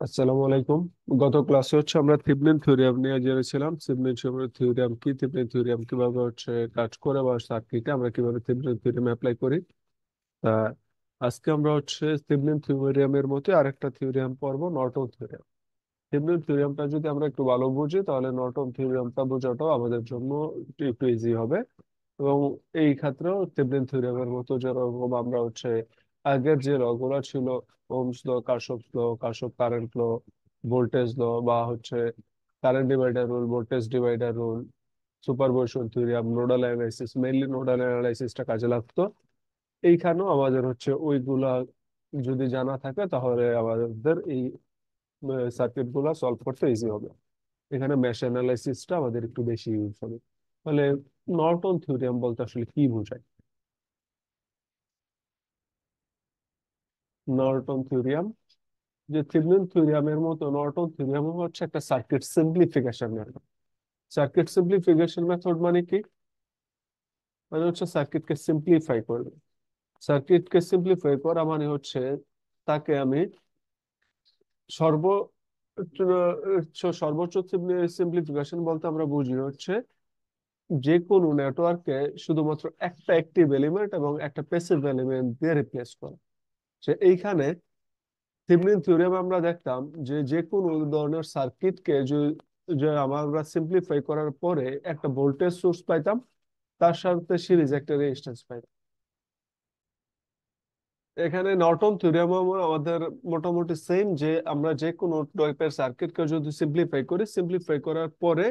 আসসালামু আলাইকুম। গত ক্লাসে আমরা থেভেনিন থিওরেম নিয়ে জেনেছিলাম। থেভেনিন থিওরেম কি, থেভেনিন থিওরেম কিভাবে কাজ করে, বা সার্কিটে আমরা কিভাবে থেভেনিন থিওরেম অ্যাপ্লাই করি। তা আজকে আমরা থেভেনিন থিওরেমের মতো আরেকটা থিওরেম পড়বো, নর্টন থিওরেম। থেভেনিন থিওরেমটা যদি আমরা একটু ভালো বুঝি, তাহলে নর্টন থিওরেমটা বোঝাটাও আমাদের জন্য একটু ইজি হবে। এবং এই ক্ষেত্রেও থেভেনিন থিওরেমের মতো যেরকম আমরা আগের যে ল গুলো ছিল, Ohm's law, Kirchhoff law, Kirchhoff current law, voltage law, বা current divider rule, voltage divider rule, superposition theorem, nodal analysis, mainly nodal অ্যানালাইসিসটা কাজে লাগতো। এইখানেও আমাদের ওইগুলা যদি জানা থাকে, তাহলে আমাদের এই সার্কিট গুলা সলভ করতে ইজি হবে। এখানে মেশ অ্যানালাইসিসটা আমাদের একটু বেশি ইউজ হবে। তাহলে নর্টন থিওরেম বলতে আসলে কি বোঝায়? নর্টন থিওরেম, যে থেভেনিন থিওরেমের মতো নর্টন থিওরেম একটা circuit simplification method. Circuit simplification method মানে কি? মানে সার্কিটকে সিম্পলিফাই করবে। সার্কিটকে সিম্পলিফাই করা মানে তাকে আমি সর্ব সর্বোচ্চ সিম্পলিফিকেশন বলতে আমরা বুঝি যে কোনো নেটওয়ার্কে শুধুমাত্র একটা অ্যাক্টিভ এলিমেন্ট এবং একটা প্যাসিভ এলিমেন্ট দিয়ে রিপ্লেস করা। এইখানে থেভেনিন থিওরেম আমরা দেখতাম যে যে কোনো ধরনের সার্কিটকে যে আমরা সিম্পলিফাই করার পরে একটা ভোল্টেজ সোর্স পাইতাম, তার সাথে সিরিজ একটা রেজিস্ট্যান্স পাইতাম। এখানে নর্টন থিওরেম আমাদের মোটামুটি সেম, যে আমরা যে কোনো টাইপের সার্কিটকে যদি সিম্পলিফাই করি, সিম্পলিফাই করার পরে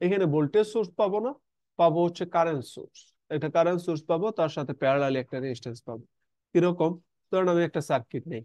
এখানে ভোল্টেজ সোর্স পাবো না, পাবো কারেন্ট সোর্স। একটা কারেন্ট সোর্স পাবো, তার সাথে প্যারালালি একটা রেজিস্ট্যান্স পাবো। কিরকম? ধরুন আমি একটা সার্কিট নেই।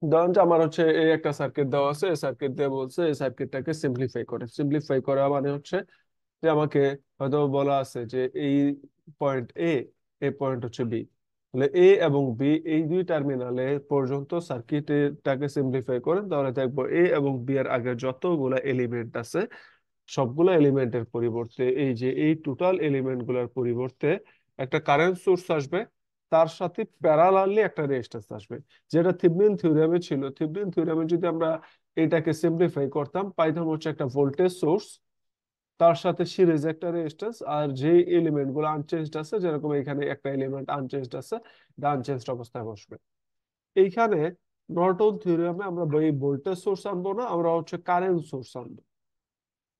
ধরুন যে আমার এই একটা সার্কিট দেওয়া আছে, এই সার্কিট দিয়ে বলছে এই সার্কিটটাকে সিম্পলিফাই করে। সিম্পলিফাই করা মানে যে আমাকে হয়তো বলা আছে যে এই পয়েন্ট এ, এই পয়েন্ট বি। তাহলে এ এবং বি এই দুই টার্মিনালে পর্যন্ত সার্কিটটাকে সিম্পলিফাই করেন, তাহলে দেখবো এ এবং বি এর আগে যতগুলা এলিমেন্ট আছে, সবগুলা এলিমেন্টের পরিবর্তে এই টোটাল এলিমেন্ট গুলার পরিবর্তে একটা কারেন্ট সোর্স আসবে, তার সাথে প্যারালালি একটা রেজিস্ট্যান্স আসবে। যেটা থেভেনিন থিওরেমে ছিল। থেভেনিন থিওরেমে যদি আমরা এটাকে সিম্পলিফাই করতাম, পাইতাম একটা ভোল্টেজ সোর্স, তার সাথে সিরিজ একটা রেজিস্ট্যান্স, আর যে এলিমেন্ট গুলো আনচেঞ্জড আছে, যেরকম এখানে একটা এলিমেন্ট আনচেঞ্জড আছে, এটা আনচেঞ্জড অবস্থায় বসবে। এইখানে নর্টন থিওরেমে আমরা এই ভোল্টেজ সোর্স আনবো না, আমরা কারেন্ট সোর্স আনবো।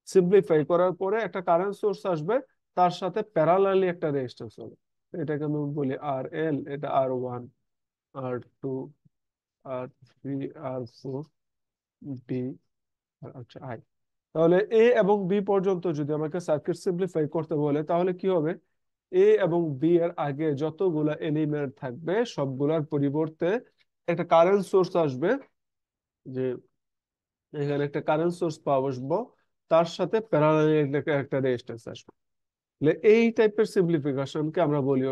সিম্পলিফাই করার পরে একটা কারেন্ট সোর্স আসবে, তার সাথে প্যারালালি একটা রেজিস্ট্যান্স হবে। এটাকে আমি বলি আর এল, এটা R1, R2, R3, R4, D, R I. তাহলে এ এবং বি পর্যন্ত যদি আমাকে সার্কিট সিম্পলিফাই করতে বলে, তাহলে কি হবে? এ এবং বি এর আগে যতগুলা এলিমেন্ট থাকবে, সবগুলার পরিবর্তে একটা কারেন্ট সোর্স আসবে। যে এখানে একটা কারেন্ট সোর্স পাওয়া বসবো, তার সাথে প্যারালালি একটা রেজিস্ট্যান্স আসবে। তাহলে এই টাইপের সিম্পলিফিকেশনকে আমরা বলি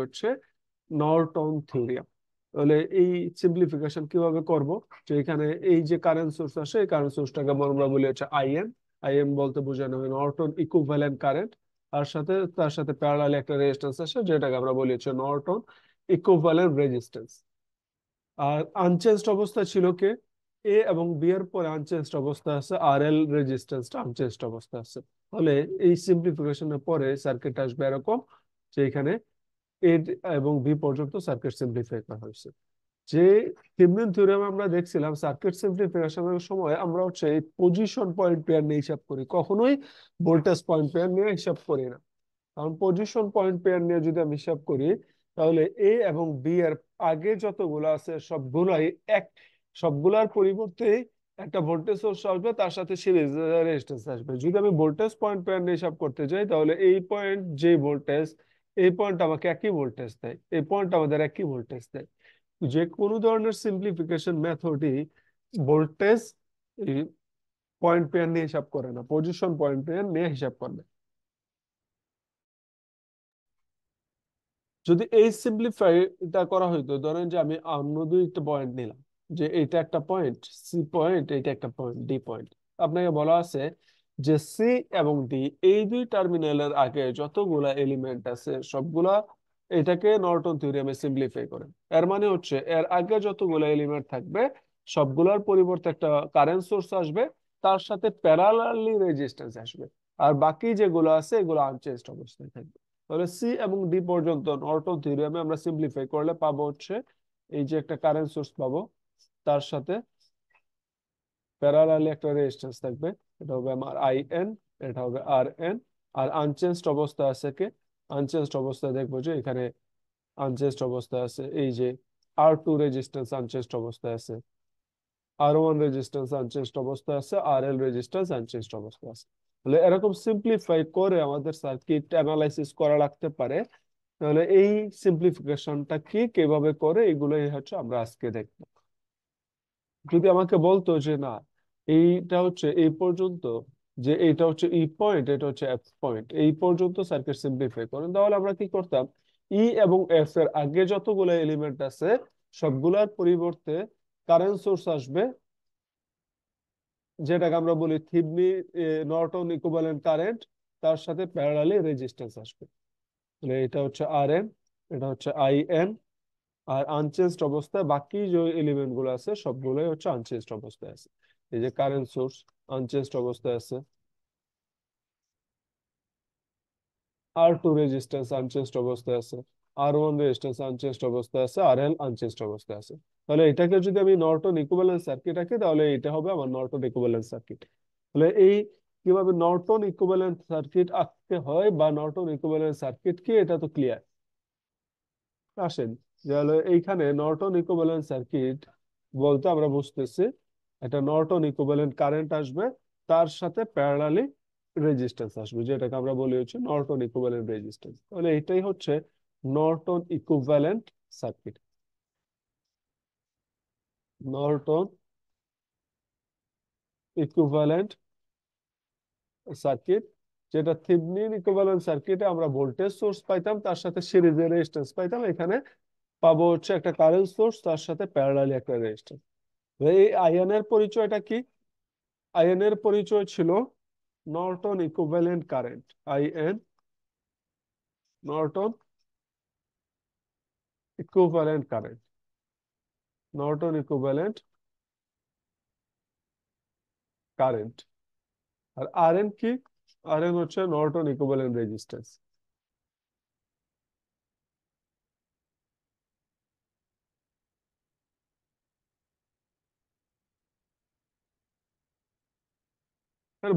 নর্টন থিওরেম। তাহলে এই সিম্পলিফিকেশন কিভাবে করব? যে এখানে এই যে কারেন্ট সোর্স আসে, এই কারেন্ট সোর্সটাকে আমরা বলি আইএম। আইএম বলতে বোঝানো হয় নর্টন ইকুইভ্যালেন্ট কারেন্ট। তার সাথে প্যারালালি একটা রেজিস্ট্যান্স আসে, যেটাকে আমরা বলি নর্টন ইকুইভ্যালেন্ট রেজিস্ট্যান্স। আর আনচেঞ্জড অবস্থা ছিল কে? এ এবং বি এর পরে আনচেঞ্জড অবস্থা আছে আর এল, রেজিস্ট্যান্সটা আনচেঞ্জড অবস্থা আছে। তাহলে এই সিম্পলিফিকেশনের পরে সার্কিট আসবে এরকম, যে এখানে এ এবং বি পর্যন্ত সার্কিট সিম্পলিফাই করা হয়েছে। যে থেভেনিন থিওরেম আমরা দেখছিলাম সার্কিট সিম্পলিফিকেশনের সময় আমরা হচ্ছে এই পজিশন পয়েন্ট পেয়ার নিয়ে হিসাব করি, কখনোই ভোল্টেজ পয়েন্ট পেয়ার নিয়ে হিসাব করি না। কারণ পজিশন পয়েন্ট পেয়ার নিয়ে যদি আমি হিসাব করি তাহলে এ এবং বি এর আগে যতগুলো আছে সবগুলাই এক, সবগুলার পরিবর্তে একটা ভোল্টেজ সোর্স আসবে, তার সাথে সিরিজ রেজিস্ট্যান্স আসবে। যদি আমি ভোল্টেজ পয়েন্ট পেয়ার নিয়ে হিসাব করতে যাই তাহলে এই পয়েন্ট যে ভোল্টেজ, এই পয়েন্ট আমাকে একই ভোল্টেজ দেয়, এই পয়েন্ট আমাদের একই ভোল্টেজ দেয়। যে কোনো ধরনের সিম্পলিফিকেশন মেথডই ভোল্টেজ পয়েন্ট পেয়ার নিয়ে হিসাব করে না, পজিশন পয়েন্ট পেয়ার নিয়ে হিসাব করবে। যদি এই সিম্পলিফাইটা করা হইতো, ধরেন যে আমি অন্য দুইটা পয়েন্ট নিলাম, যে এটা একটা পয়েন্ট সি পয়েন্ট, এটা একটা পয়েন্ট ডি পয়েন্ট। আপনাকে বলা আছে যে সি এবং ডি এই দুই টার্মিনালের আগে যতগুলা এলিমেন্ট আছে সবগুলা এটাকে নর্টন থিওরেমে সিম্পলিফাই করে। এর মানে হচ্ছে এর আগে যতগুলা এলিমেন্ট থাকবে সবগুলার পরিবর্তে একটা কারেন্ট সোর্স আসবে, তার সাথে প্যারালালি রেজিস্ট্যান্স আসবে, আর বাকি যেগুলো আছে এগুলো আনচেঞ্জড অবস্থায় থাকবে। তাহলে সি এবং ডি পর্যন্ত নর্টন থিওরেমে আমরা সিম্পলিফাই করলে পাবো হচ্ছে এই যে একটা কারেন্ট সোর্স পাবো, তার সাথে প্যারালালি একটা রেজিস্ট্যান্স থাকবে, এটা হবে আমার আই এন, এটা হবে আর এন। আর আনচেঞ্জড অবস্থা আছে কে, আনচেঞ্জড অবস্থায় দেখবো যে এখানে আনচেঞ্জড অবস্থায় আছে এই যে আর টু রেজিস্ট্যান্স আনচেঞ্জড অবস্থায় আছে, আর ওয়ান রেজিস্ট্যান্স আনচেঞ্জড অবস্থায় আছে, আর এল রেজিস্ট্যান্স আনচেঞ্জড অবস্থায় আছে। তাহলে এরকম সিম্পলিফাই করে আমাদের সার্কিট অ্যানালাইসিস করা লাগতে পারে। তাহলে এই সিম্পলিফিকেশনটা কি, কিভাবে করে, এগুলোই হচ্ছে আমরা আজকে দেখবো। যদি আমাকে বলতো যে না এইটা হচ্ছে এই পর্যন্ত, যে এইটা হচ্ছে ই পয়েন্ট, এটা হচ্ছে এফ পয়েন্ট, এই পর্যন্ত সার্কিট সিম্পলিফাই করেন, তাহলে আমরা কি করতাম, ই এবং এফ এর আগে যতগুলো এলিমেন্ট আছে সবগুলার পরিবর্তে কারেন্ট সোর্স আসবে, যেটাকে আমরা বলি থিভনি নর্টন ইকুইভ্যালেন্ট কারেন্ট, তার সাথে প্যারালালি রেজিস্ট্যান্স আসবে। তাহলে এটা হচ্ছে আর এন, এটা হচ্ছে আই এন। আর আনচেঞ্জড অবস্থায় বাকি যে এলিমেন্ট গুলো আছে সবগুলোই হচ্ছে আনচেঞ্জড অবস্থায় আছে। এই যে কারেন্ট সোর্স আনচেঞ্জড অবস্থায় আছে, আর টু রেজিস্ট্যান্স আনচেঞ্জড অবস্থায় আছে, আর ওয়ান রেজিস্ট্যান্স আনচেঞ্জড অবস্থায় আছে, আর এল আনচেঞ্জড অবস্থায় আছে। তাহলে এটাকে যদি আমি নর্টন ইকুইভ্যালেন্ট সার্কিট রাখি তাহলে এটা হবে আমার নর্টন ইকুইভ্যালেন্ট সার্কিট। তাহলে এই কিভাবে নর্টন ইকুইভ্যালেন্ট সার্কিট আঁকতে হয় বা নর্টন ইকুইভ্যালেন্ট সার্কিট কি, এটা তো ক্লিয়ার। আসেন, যে হলো এইখানে নর্টন ইকুইভ্যালেন্ট সার্কিট বলতে আমরা বুঝতেছি একটা নর্টন ইকুইভ্যালেন্ট কারেন্ট আসবে, তার সাথে প্যারালালি রেজিস্ট্যান্স আসবে, যেটাকে আমরা বলি হচ্ছে নর্টন ইকুইভ্যালেন্ট রেজিস্ট্যান্স। তাহলে এটাই হচ্ছে Norton equivalent circuit. Norton equivalent circuit, যেটা থেভেনিন ইকুইভ্যালেন্ট সার্কিটে আমরা ভোল্টেজ সোর্স পাইতাম, তার সাথে সিরিজে রেজিস্ট্যান্স পাইতাম, এখানে পাবো হচ্ছে একটা কারেন্ট সোর্স, তার সাথে প্যারালালি একটা রেজিস্ট্যান্স। এই আয়নের পরিচয়টা কি, আয়নের পরিচয় ছিল Norton equivalent current, IN, Norton equivalent current, Norton equivalent current. আর আরএন কি, আরএন হচ্ছে নর্টন ইকুইভ্যালেন্ট রেজিস্ট্যান্স।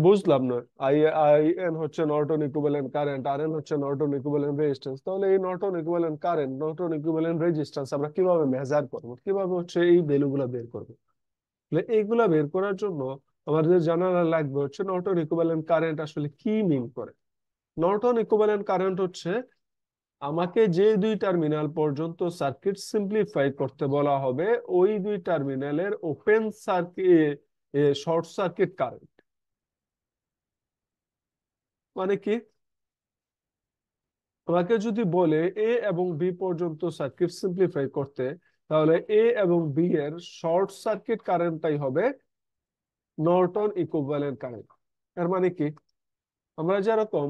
বুঝলাম না, আই আইএন হচ্ছে নর্টন ইকুইভ্যালেন্ট কারেন্ট, আরএন হচ্ছে নর্টন ইকুইভ্যালেন্ট রেজিস্ট্যান্স। তাহলে এই Norton equivalent current, Norton equivalent resistance আমরা কিভাবে মেজার করব, কিভাবে হচ্ছে এই ভ্যালুগুলো বের করব? তাহলে এইগুলা বের করার জন্য আমাদের জানা লাগবে হচ্ছে নর্টন ইকুইভ্যালেন্ট কারেন্ট আসলে কি মিন করে। নর্টন ইকুইভ্যালেন্ট কারেন্ট হচ্ছে আমাকে যে দুই টার্মিনাল পর্যন্ত সার্কিট সিম্পলিফাই করতে বলা হবে ওই দুই টার্মিনালের open circuit short circuit current. মানে কি, আমাকে যদি বলে এ এবং বি পর্যন্ত সার্কিট সিম্পলিফাই করতে, তাহলে এ এবং বি এর শর্ট সার্কিট কারেন্টটাই হবে নর্টন ইকুইভ্যালেন্ট কারেন্ট। এর মানে কি, আমরা যেরকম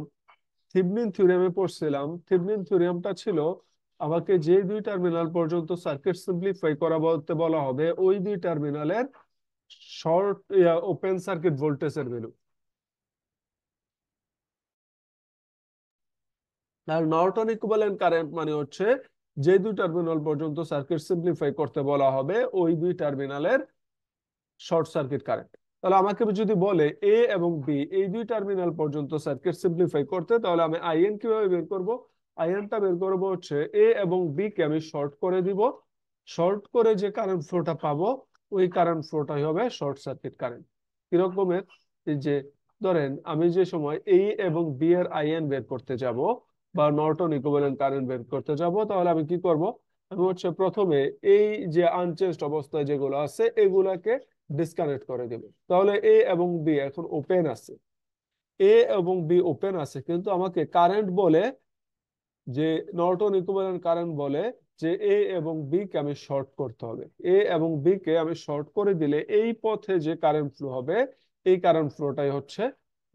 থেভেনিন থিওরেমে পড়ছিলাম, থেভেনিন থিওরেমটা ছিল আমাকে যে দুই টার্মিনাল পর্যন্ত সার্কিট সিম্পলিফাই করা বলতে বলা হবে ওই দুই টার্মিনালের শর্ট ওপেন সার্কিট ভোল্টেজের ভ্যালু। আর নর্টন ইকুইভ্যালেন্ট কারেন্ট মানে হচ্ছে যে দুই টার্মিনাল পর্যন্ত সার্কিট সিম্পলিফাই করতে বলা হবে ওই দুই টার্মিনালের শর্ট সার্কিট কারেন্ট। তাহলে আমাকে যদি বলে এ এবং বি এই দুই টার্মিনাল পর্যন্ত সার্কিট সিম্পলিফাই করতে, তাহলে আমি আইএন কিভাবে বের করব? আইএনটা বের করব হচ্ছে এ এবং বি কে আমি শর্ট করে দিব। শর্ট করে যে কারেন্ট ফ্লোটা পাবো ওই কারেন্ট ফ্লোটাই হবে শর্ট সার্কিট কারেন্ট। কিরকমের? এই যে ধরেন আমি যে সময় এ এবং বি এর আইএন বের করতে যাব বা নর্টন ইকুইভ্যালেন্ট কারেন্ট বের করতে যাব, তাহলে আমি কি করব? আমি হচ্ছে প্রথমে এই যে আনচেঞ্জড অবস্থায় যেগুলো আছে এগুলাকে ডিসকানেক্ট করে দেব। তাহলে এ এবং বি এখন ওপেন আছে, এ এবং বি ওপেন আছে, কিন্তু আমাকে কারেন্ট বলে যে নর্টন ইকুইভ্যালেন্ট কারেন্ট বলে যে এ এবং বি কে আমি শর্ট করতে হবে। এ এবং বি কে আমি শর্ট করে দিলে এই পথে যে কারেন্ট ফ্লো হবে এই কারেন্ট ফ্লোটাই হচ্ছে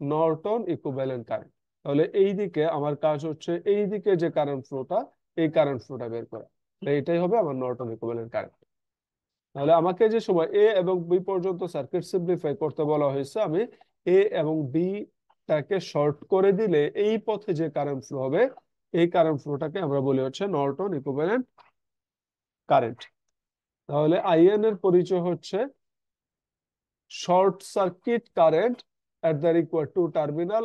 নর্টন ইকুইভ্যালেন্ট কারেন্ট। তাহলে এই দিকে আমার কাজ হচ্ছে এই দিকে যে কারেন্ট ফ্লোটা এই কারেন্ট ফ্লোটা বের করা। এইটাই হবে আমার নর্টন ইকুইভ্যালেন্ট কারেন্ট। তাহলে আমাকে যে সময় এ এবং বি পর্যন্ত সার্কিট সিম্পলিফাই করতে বলা হয়েছে, আমি এ এবং বি টাকে শর্ট করে দিলে এই পথে যে কারেন্ট ফ্লো হবে এই কারেন্ট ফ্লোটাকে আমরা বলি হচ্ছে নর্টন ইকুইভ্যালেন্ট কারেন্ট। তাহলে আইএন এর পরিচয় হচ্ছে short circuit current at the required to terminal,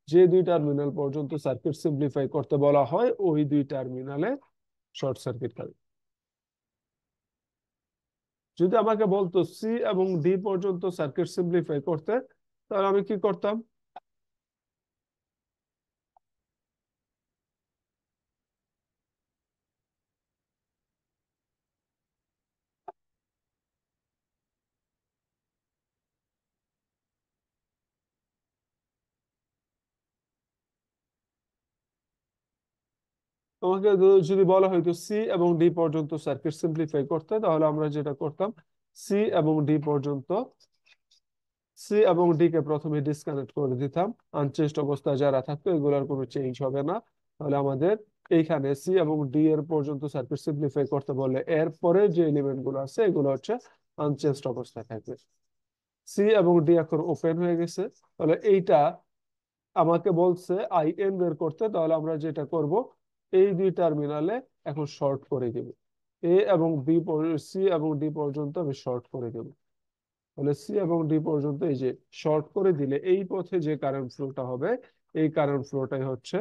যে দুই টার্মিনাল পর্যন্ত সার্কিট সিম্পলিফাই করতে বলা হয় ওই দুই টার্মিনালে শর্ট সার্কিট কারেন্ট। যদি আমাকে বলতো সি এবং ডি পর্যন্ত সার্কিট সিম্পলিফাই করতে, তাহলে আমি কি করতাম? তোমাকে যদি বলা হয়তো সি এবং ডি পর্যন্ত সার্কিট সিম্পলিফাই করতে, তাহলে আমরা যেটা করতাম সি এবং ডি পর্যন্ত, সি এবং ডি কে প্রথমে ডিসকানেক্ট করে দিতাম। আনচেঞ্জড অবস্থায় যারা থাকতো এগুলোর কোনো চেঞ্জ হবে না। তাহলে আমাদের এইখানে সি এবং ডি এর পর্যন্ত সার্কিট সিম্পলিফাই করতে বললে এরপরে যে এলিমেন্ট গুলো আছে এগুলো হচ্ছে আনচেঞ্জড অবস্থায় থাকবে। সি এবং ডি এখন ওপেন হয়ে গেছে। তাহলে এইটা আমাকে বলছে আইএন বের করতে, তাহলে আমরা যেটা করব এই দুই টার্মিনালে এখন শর্ট করে দেব। এ এবং বি, সি এবং ডি পর্যন্ত আমি শর্ট করে দেব। তাহলে সি এবং ডি পর্যন্ত এই যে শর্ট করে দিলে এই পথে যে কারেন্ট ফ্লোটা হবে এই কারেন্ট ফ্লোটাই হচ্ছে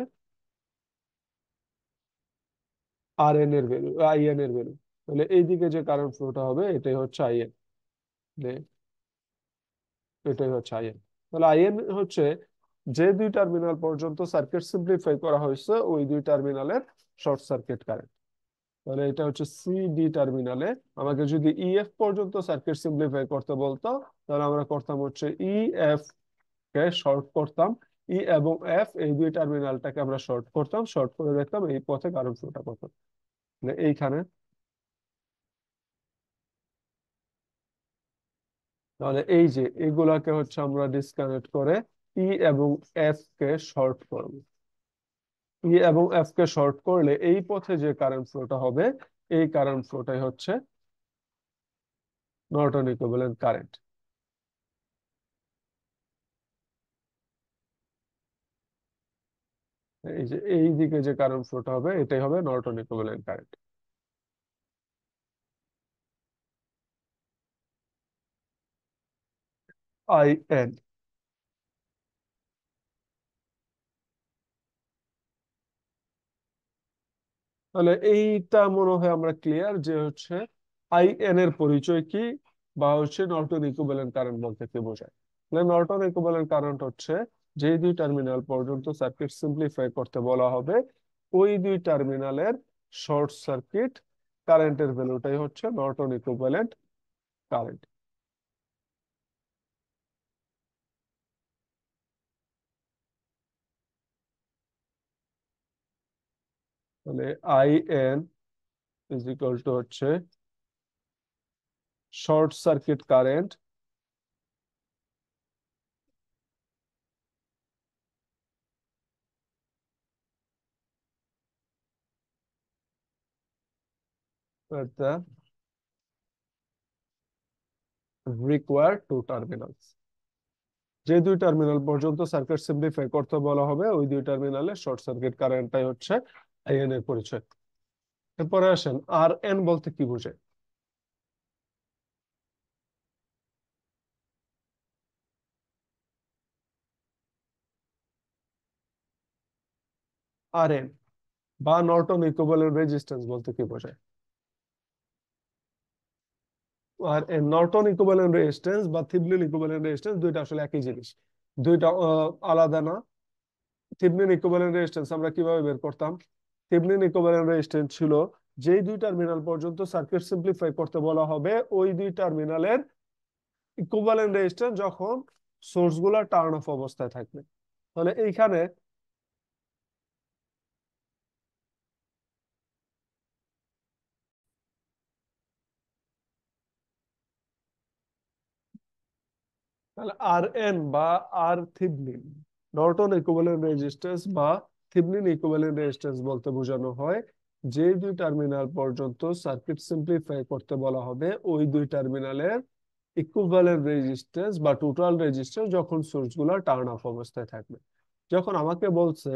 আর এন এর ভ্যালু, আইএন এর ভ্যালু। তাহলে এইদিকে যে কারেন্ট ফ্লোটা হবে এটাই হচ্ছে আইএন, এটাই হচ্ছে আইএন। তাহলে আইএন হচ্ছে যে দুই টার্মিনাল পর্যন্ত সার্কিট সিম্পলিফাই করা হয়েছে ওই দুই টার্মিনালের শর্ট সার্কিট কারেন্ট। তাহলে এটা হচ্ছে সি ডি টার্মিনালে। আমাকে যদি ইএফ পর্যন্ত সার্কিট সিম্পলিফাই করতে বলতো, তাহলে আমরা করতাম হচ্ছে ই এফ কে শর্ট করতাম। ই এবং এফ এই দুই টার্মিনালটাকে আমরা শর্ট করতাম, শর্ট করে দেখতাম এই পথে কারেন্ট ফ্লোটা কত। মানে এইখানে তাহলে এই যে এগুলাকে হচ্ছে আমরা ডিসকানেক্ট করে ই এবং এফ কে শর্ট করব। ই এবং এফ কে শর্ট করলে এই পথে যে কারেন্ট ফ্লোটা হবে এই কারেন্ট ফ্লোটাই হচ্ছে নর্টন ইকুইভ্যালেন্ট কারেন্ট। এই যে এই দিকে যে কারেন্ট ফ্লোটা হবে এটাই হবে Norton equivalent current. I N. তাহলে এইটা মনে হয় আমরা ক্লিয়ার যে হচ্ছে আই এন এর পরিচয় কি বা হচ্ছে নর্টন ইকুইভ্যালেন্ট কারেন্ট বলতে কি বোঝায়। তাহলে নর্টন ইকুইভ্যালেন্ট কারেন্ট হচ্ছে যে দুই টার্মিনাল পর্যন্ত সার্কিট সিম্পলিফাই করতে বলা হবে ওই দুই টার্মিনালের শর্ট সার্কিট কারেন্টের ভ্যালুটাই হচ্ছে নর্টন ইকুইভ্যালেন্ট কারেন্ট। তাহলে I N is equal to হচ্ছে short circuit current at the required two terminals। যে দুই টার্মিনাল পর্যন্ত সার্কিট সিম্পলিফাই করতে বলা হবে ওই দুই টার্মিনালে শর্ট সার্কিট কারেন্টটাই হচ্ছে আইএন এর পরিচয়। এরপরে আসেন আর এন বলতে কি বোঝায়। আর এন বা নর্টন ইকুইভ্যালেন্ট রেজিস্ট্যান্স বলতে কি বোঝায়। আর নর্টন ইকুইভ্যালেন্ট রেজিস্ট্যান্স বা থেভেনিন ইকুইভ্যালেন্ট রেজিস্ট্যান্স দুইটা আসলে একই জিনিস, দুইটা আলাদা না। থেভেনিন ইকুইভ্যালেন্ট রেজিস্ট্যান্স আমরা কিভাবে বের করতাম? থেভেনিন ইকুইভ্যালেন্ট রেজিস্ট্যান্স ছিল যেই দুই টার্মিনাল পর্যন্ত সার্কিট সিম্পলিফাই করতে বলা হবে ওই দুই টার্মিনালের ইকুইভ্যালেন্ট রেজিস্ট্যান্স যখন সোর্স গুলা টার্ন অফ অবস্থায় থাকবে। তাহলে এইখানে তাহলে আর এন বা R Thevenin Norton equivalent resistance বা থেভেনিন ইকুইভ্যালেন্ট রেজিস্ট্যান্স বলতে বোঝানো হয় যে দুই টার্মিনাল পর্যন্ত সার্কিট সিম্পলিফাই করতে বলা হবে ওই দুই টার্মিনালের ইকুইভ্যালেন্ট রেজিস্ট্যান্স বা টোটাল রেজিস্ট্যান্স যখন সোর্স গুলা টার্ন অফ অবস্থায় থাকবে। যখন আমাকে বলছে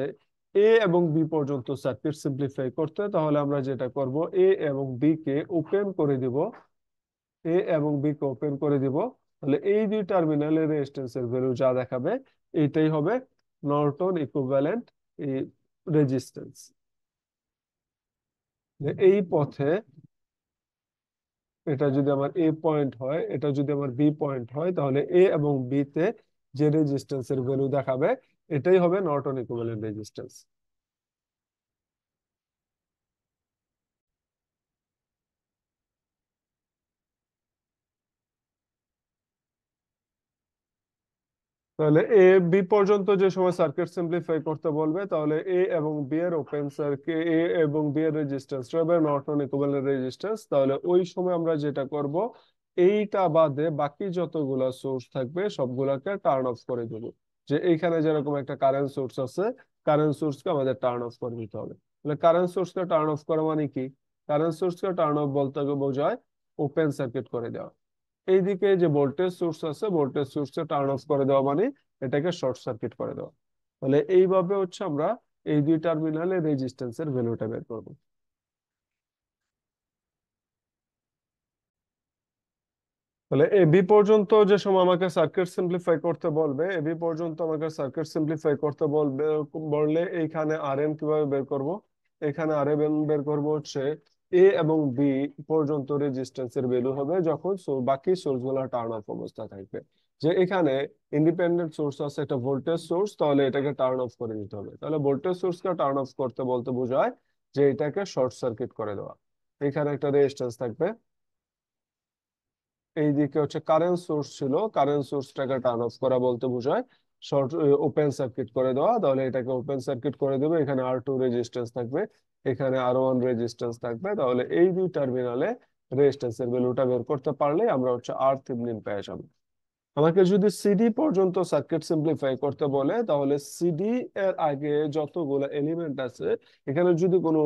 এ এবং বি পর্যন্ত সার্কিট সিম্পলিফাই করতে, তাহলে আমরা যেটা করব এ এবং বি কে ওপেন করে দিব, এ এবং বি কে ওপেন করে দিব। তাহলে এই দুই টার্মিনালের রেজিস্ট্যান্সের ভ্যালু যা দেখাবে এইটাই হবে নর্টন ইকুইভ্যালেন্ট রেজিস্ট্যান্স। এই পথে এটা যদি আমার এ পয়েন্ট হয়, এটা যদি আমার বি পয়েন্ট হয়, তাহলে এ এবং বি তে যে রেজিস্ট্যান্সের ভ্যালু দেখাবে এটাই হবে নর্টন ইকুইভ্যালেন্ট রেজিস্ট্যান্স। তাহলে এ বি পর্যন্ত যে সময় সার্কিট সিম্পলিফাই করতে বলবে, তাহলে এ এবং বি এর ওপেন সার্কিট, এ এবং বি এর রেজিস্ট্যান্স হবে নর্টন ইকুইভ্যালেন্ট রেজিস্ট্যান্স। তাহলে ওই সময় আমরা যেটা করব এইটা বাদে বাকি যতগুলা সোর্স থাকবে সবগুলাকে টার্ন অফ করে দেব। যে এইখানে যেরকম একটা কারেন্ট সোর্স আছে, কারেন্ট সোর্সকে আমাদের টার্ন অফ করে দিতে হবে। তাহলে কারেন্ট সোর্সকে টার্ন অফ করা মানে কি? কারেন্ট সোর্সকে টার্ন অফ বলতে বোঝায় ওপেন সার্কিট করে দেওয়া। এইদিকে যে ভোল্টেজ সোর্স আছে ভোল্টেজ সোর্সকে টার্ন অফ করে দেওয়া মানে এটাকে শর্ট সার্কিট করে দেওয়া। তাহলে এইভাবে হচ্ছে আমরা এই দুই টার্মিনালে রেজিস্ট্যান্সের ভ্যালুটা বের করব। তাহলে এবি পর্যন্ত যে সময় আমাকে সার্কিট সিম্পলিফাই করতে বলবে, এবি পর্যন্ত আমাকে সার্কিট সিম্পলিফাই করতে বলবে, বললে এইখানে আর এন কিভাবে বের করব? এখানে আর এন বের করব হচ্ছে এ এবং বি পর্যন্ত রেজিস্ট্যান্সের ভ্যালু হবে যখন বাকি সোর্স গুলো টার্ন অফ অবস্থা থাকবে। যে এখানে ইন্ডিপেন্ডেন্ট সোর্স আছে একটা ভোল্টেজ সোর্স, তাহলে এটাকে টার্ন অফ করে দিতে হবে। তাহলে ভোল্টেজ সোর্সকে টার্ন অফ করতে বলতে বোঝায় যে এটাকে শর্ট সার্কিট করে দেওয়া। এখানে একটা রেজিস্ট্যান্স থাকবে, এইদিকে হচ্ছে কারেন্ট সোর্স ছিল, কারেন্ট সোর্সটাকে টার্ন অফ করা বলতে বোঝায় শর্ট ওপেন সার্কিট করে দেওয়া। তাহলে এটাকে ওপেন সার্কিট করে দেবে, এখানে আর টু রেজিস্ট্যান্স থাকবে, এখানে আর ওয়ান রেজিস্ট্যান্স থাকবে। তাহলে এই দুই টার্মিনালে রেজিস্ট্যান্সের ভ্যালুটা বের করতে পারলে আমরা হচ্ছে আর থেভেনিন পেয়ে যাবো। আমাকে যদি সিডি পর্যন্ত সার্কিট সিম্পলিফাই করতে বলে, তাহলে সিডি এর আগে যতগুলো এলিমেন্ট আছে এখানে যদি কোনো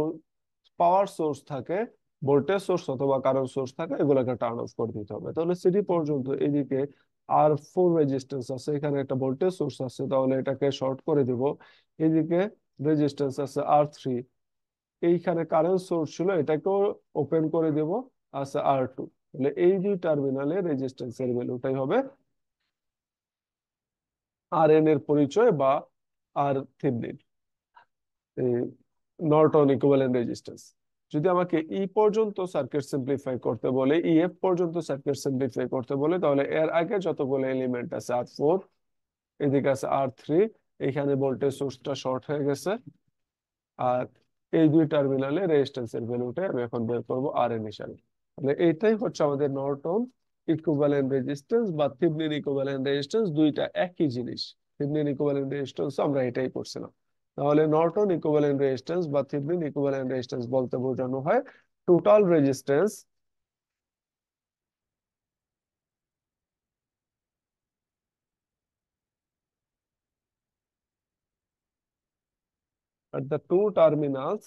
পাওয়ার সোর্স থাকে, ভোল্টেজ সোর্স অথবা কারেন্ট সোর্স থাকে, এগুলোকে টার্ন অফ করে দিতে হবে। তাহলে সিডি পর্যন্ত এদিকে আর ফোর রেজিস্ট্যান্স আছে, এখানে একটা ভোল্টেজ সোর্স আছে, তাহলে এটাকে শর্ট করে দিব। এদিকে রেজিস্ট্যান্স আছে আর থ্রি, এইখানে কারেন্ট সোর্স ছিল এটাকেও ওপেন করে দেব, আছে আর টু। তাহলে এই দুই টার্মিনালে রেজিস্ট্যান্সের ভ্যালুটাই হবে আর এন এর পরিচয় বা R Thevenin, Norton equivalent resistance. যদি আমাকে ই পর্যন্ত সার্কিট সিম্পলিফাই করতে বলে, ই এফ পর্যন্ত সার্কিট সিম্পলিফাই করতে বলে, তাহলে এর আগে যতগুলো এলিমেন্ট আছে আর ফোর, এদিকে আছে আর থ্রি, এখানে ভোল্টেজ সোর্সটা শর্ট হয়ে গেছে, আর এই দুই টার্মিনালে রেজিস্ট্যান্সের ভ্যালুটা আমি এখন বের করবো আর এন হিসাবে। তাহলে এইটাই হচ্ছে আমাদের নর্টন ইকুইভ্যালেন্ট রেজিস্ট্যান্স বা থেভেনিন ইকুইভ্যালেন্ট রেজিস্ট্যান্স, দুইটা একই জিনিস। থেভেনিন ইকুইভ্যালেন্ট রেজিস্ট্যান্স আমরা এটাই করছিলাম। তাহলে নর্টন ইকুইভ্যালেন্ট রেজিস্ট্যান্স বা থেভেনিন ইকুইভ্যালেন্ট রেজিস্ট্যান্স বলতে বোঝানো হয় total resistance at the two terminals,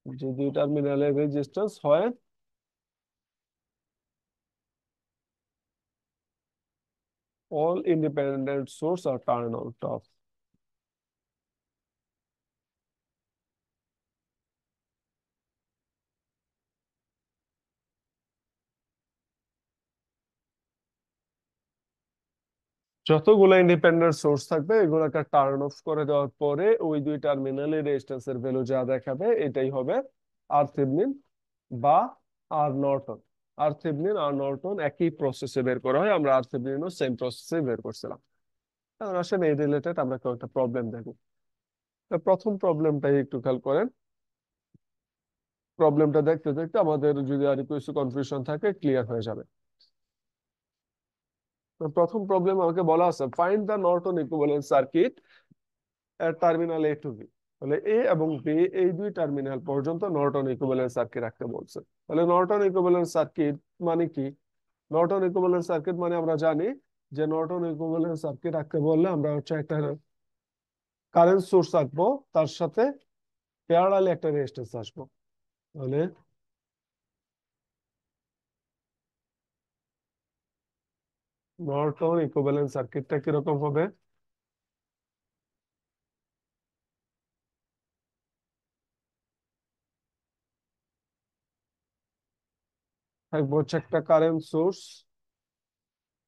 যে দুই টার্মিনালের রেজিস্ট্যান্স হয় all independent source are turned off. যতগুলো ইন্ডিপেন্ডেন্ট সোর্স থাকবে এগুলোকে টার্ন অফ করে দেওয়ার পরে ওই দুই টার্মিনালে রেজিস্ট্যান্সের ভ্যালু যা দেখাবে এটাই হবে আর থেভনিন বা আর নর্টন। আর থেভনিন আর নর্টন একই প্রসেসে বের করা হয়, আমরা আর থেভনিনও সেম প্রসেসে বের করছিলাম। এখন আসলে এই রিলেটেড আমরা কয়েকটা প্রবলেম দেখব। তো প্রথম প্রবলেমটাই একটু খেয়াল করেন। প্রবলেমটা দেখতে দেখতে আমাদের যদি আর কিছু কনফিউশন থাকে ক্লিয়ার হয়ে যাবে। তো প্রথম প্রবলেম আমাকে বলা আছে find the Norton equivalent circuit terminal A to B. তাহলে এ এবং বি এই দুই টার্মিনাল পর্যন্ত নর্টন ইকুইভ্যালেন্ট সার্কিট রাখতে বলছে। তাহলে নর্টন ইকুইভ্যালেন্ট সার্কিট মানে কি? নর্টন ইকুইভ্যালেন্ট সার্কিট মানে আমরা জানি যে নর্টন ইকুইভ্যালেন্ট সার্কিট রাখতে বললে আমরা হচ্ছে একটা কারেন্ট সোর্স আঁকবো, তার সাথে প্যারালালি একটা রেজিস্ট্যান্স আসবো। তাহলে নর্টন ইকুইভ্যালেন্ট সার্কিটটা কিরকম হবে? থাকবে হচ্ছে একটা কারেন্ট সোর্স,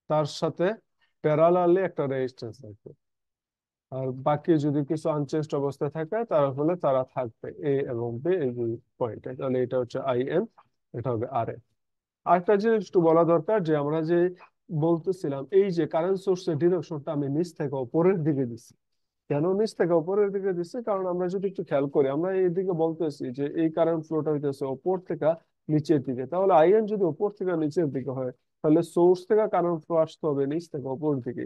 তার সাথে প্যারালালি একটা রেজিস্ট্যান্স থাকবে, আর বাকি যদি কিছু আনচেঞ্জড অবস্থায় থাকে তাহলে তারা থাকবে এ এবং বি এই দুই পয়েন্টে। তাহলে এটা হচ্ছে আই এন, এটা হবে আর এন। আরেকটা জিনিস একটু বলা দরকার যে আমরা যে বলতেছিলাম এই যে কারেন্ট সোর্সের ডিরেকশনটা আমি নিচ থেকে উপরের দিকে দিচ্ছি। কেন নিচ থেকে উপরের দিকে দিচ্ছি? কারণ আমরা যদি একটু খেয়াল করি আমরা এইদিকে বলতেছি যে এই কারেন্ট ফ্লোটা হইতেছে উপর থেকে নিচের দিকে, তাহলে আইএন যদি উপর থেকে নিচের দিকে হয় তাহলে সোর্স থেকে কারেন্ট ফ্লো আসতে হবে নিচ থেকে উপরের দিকে।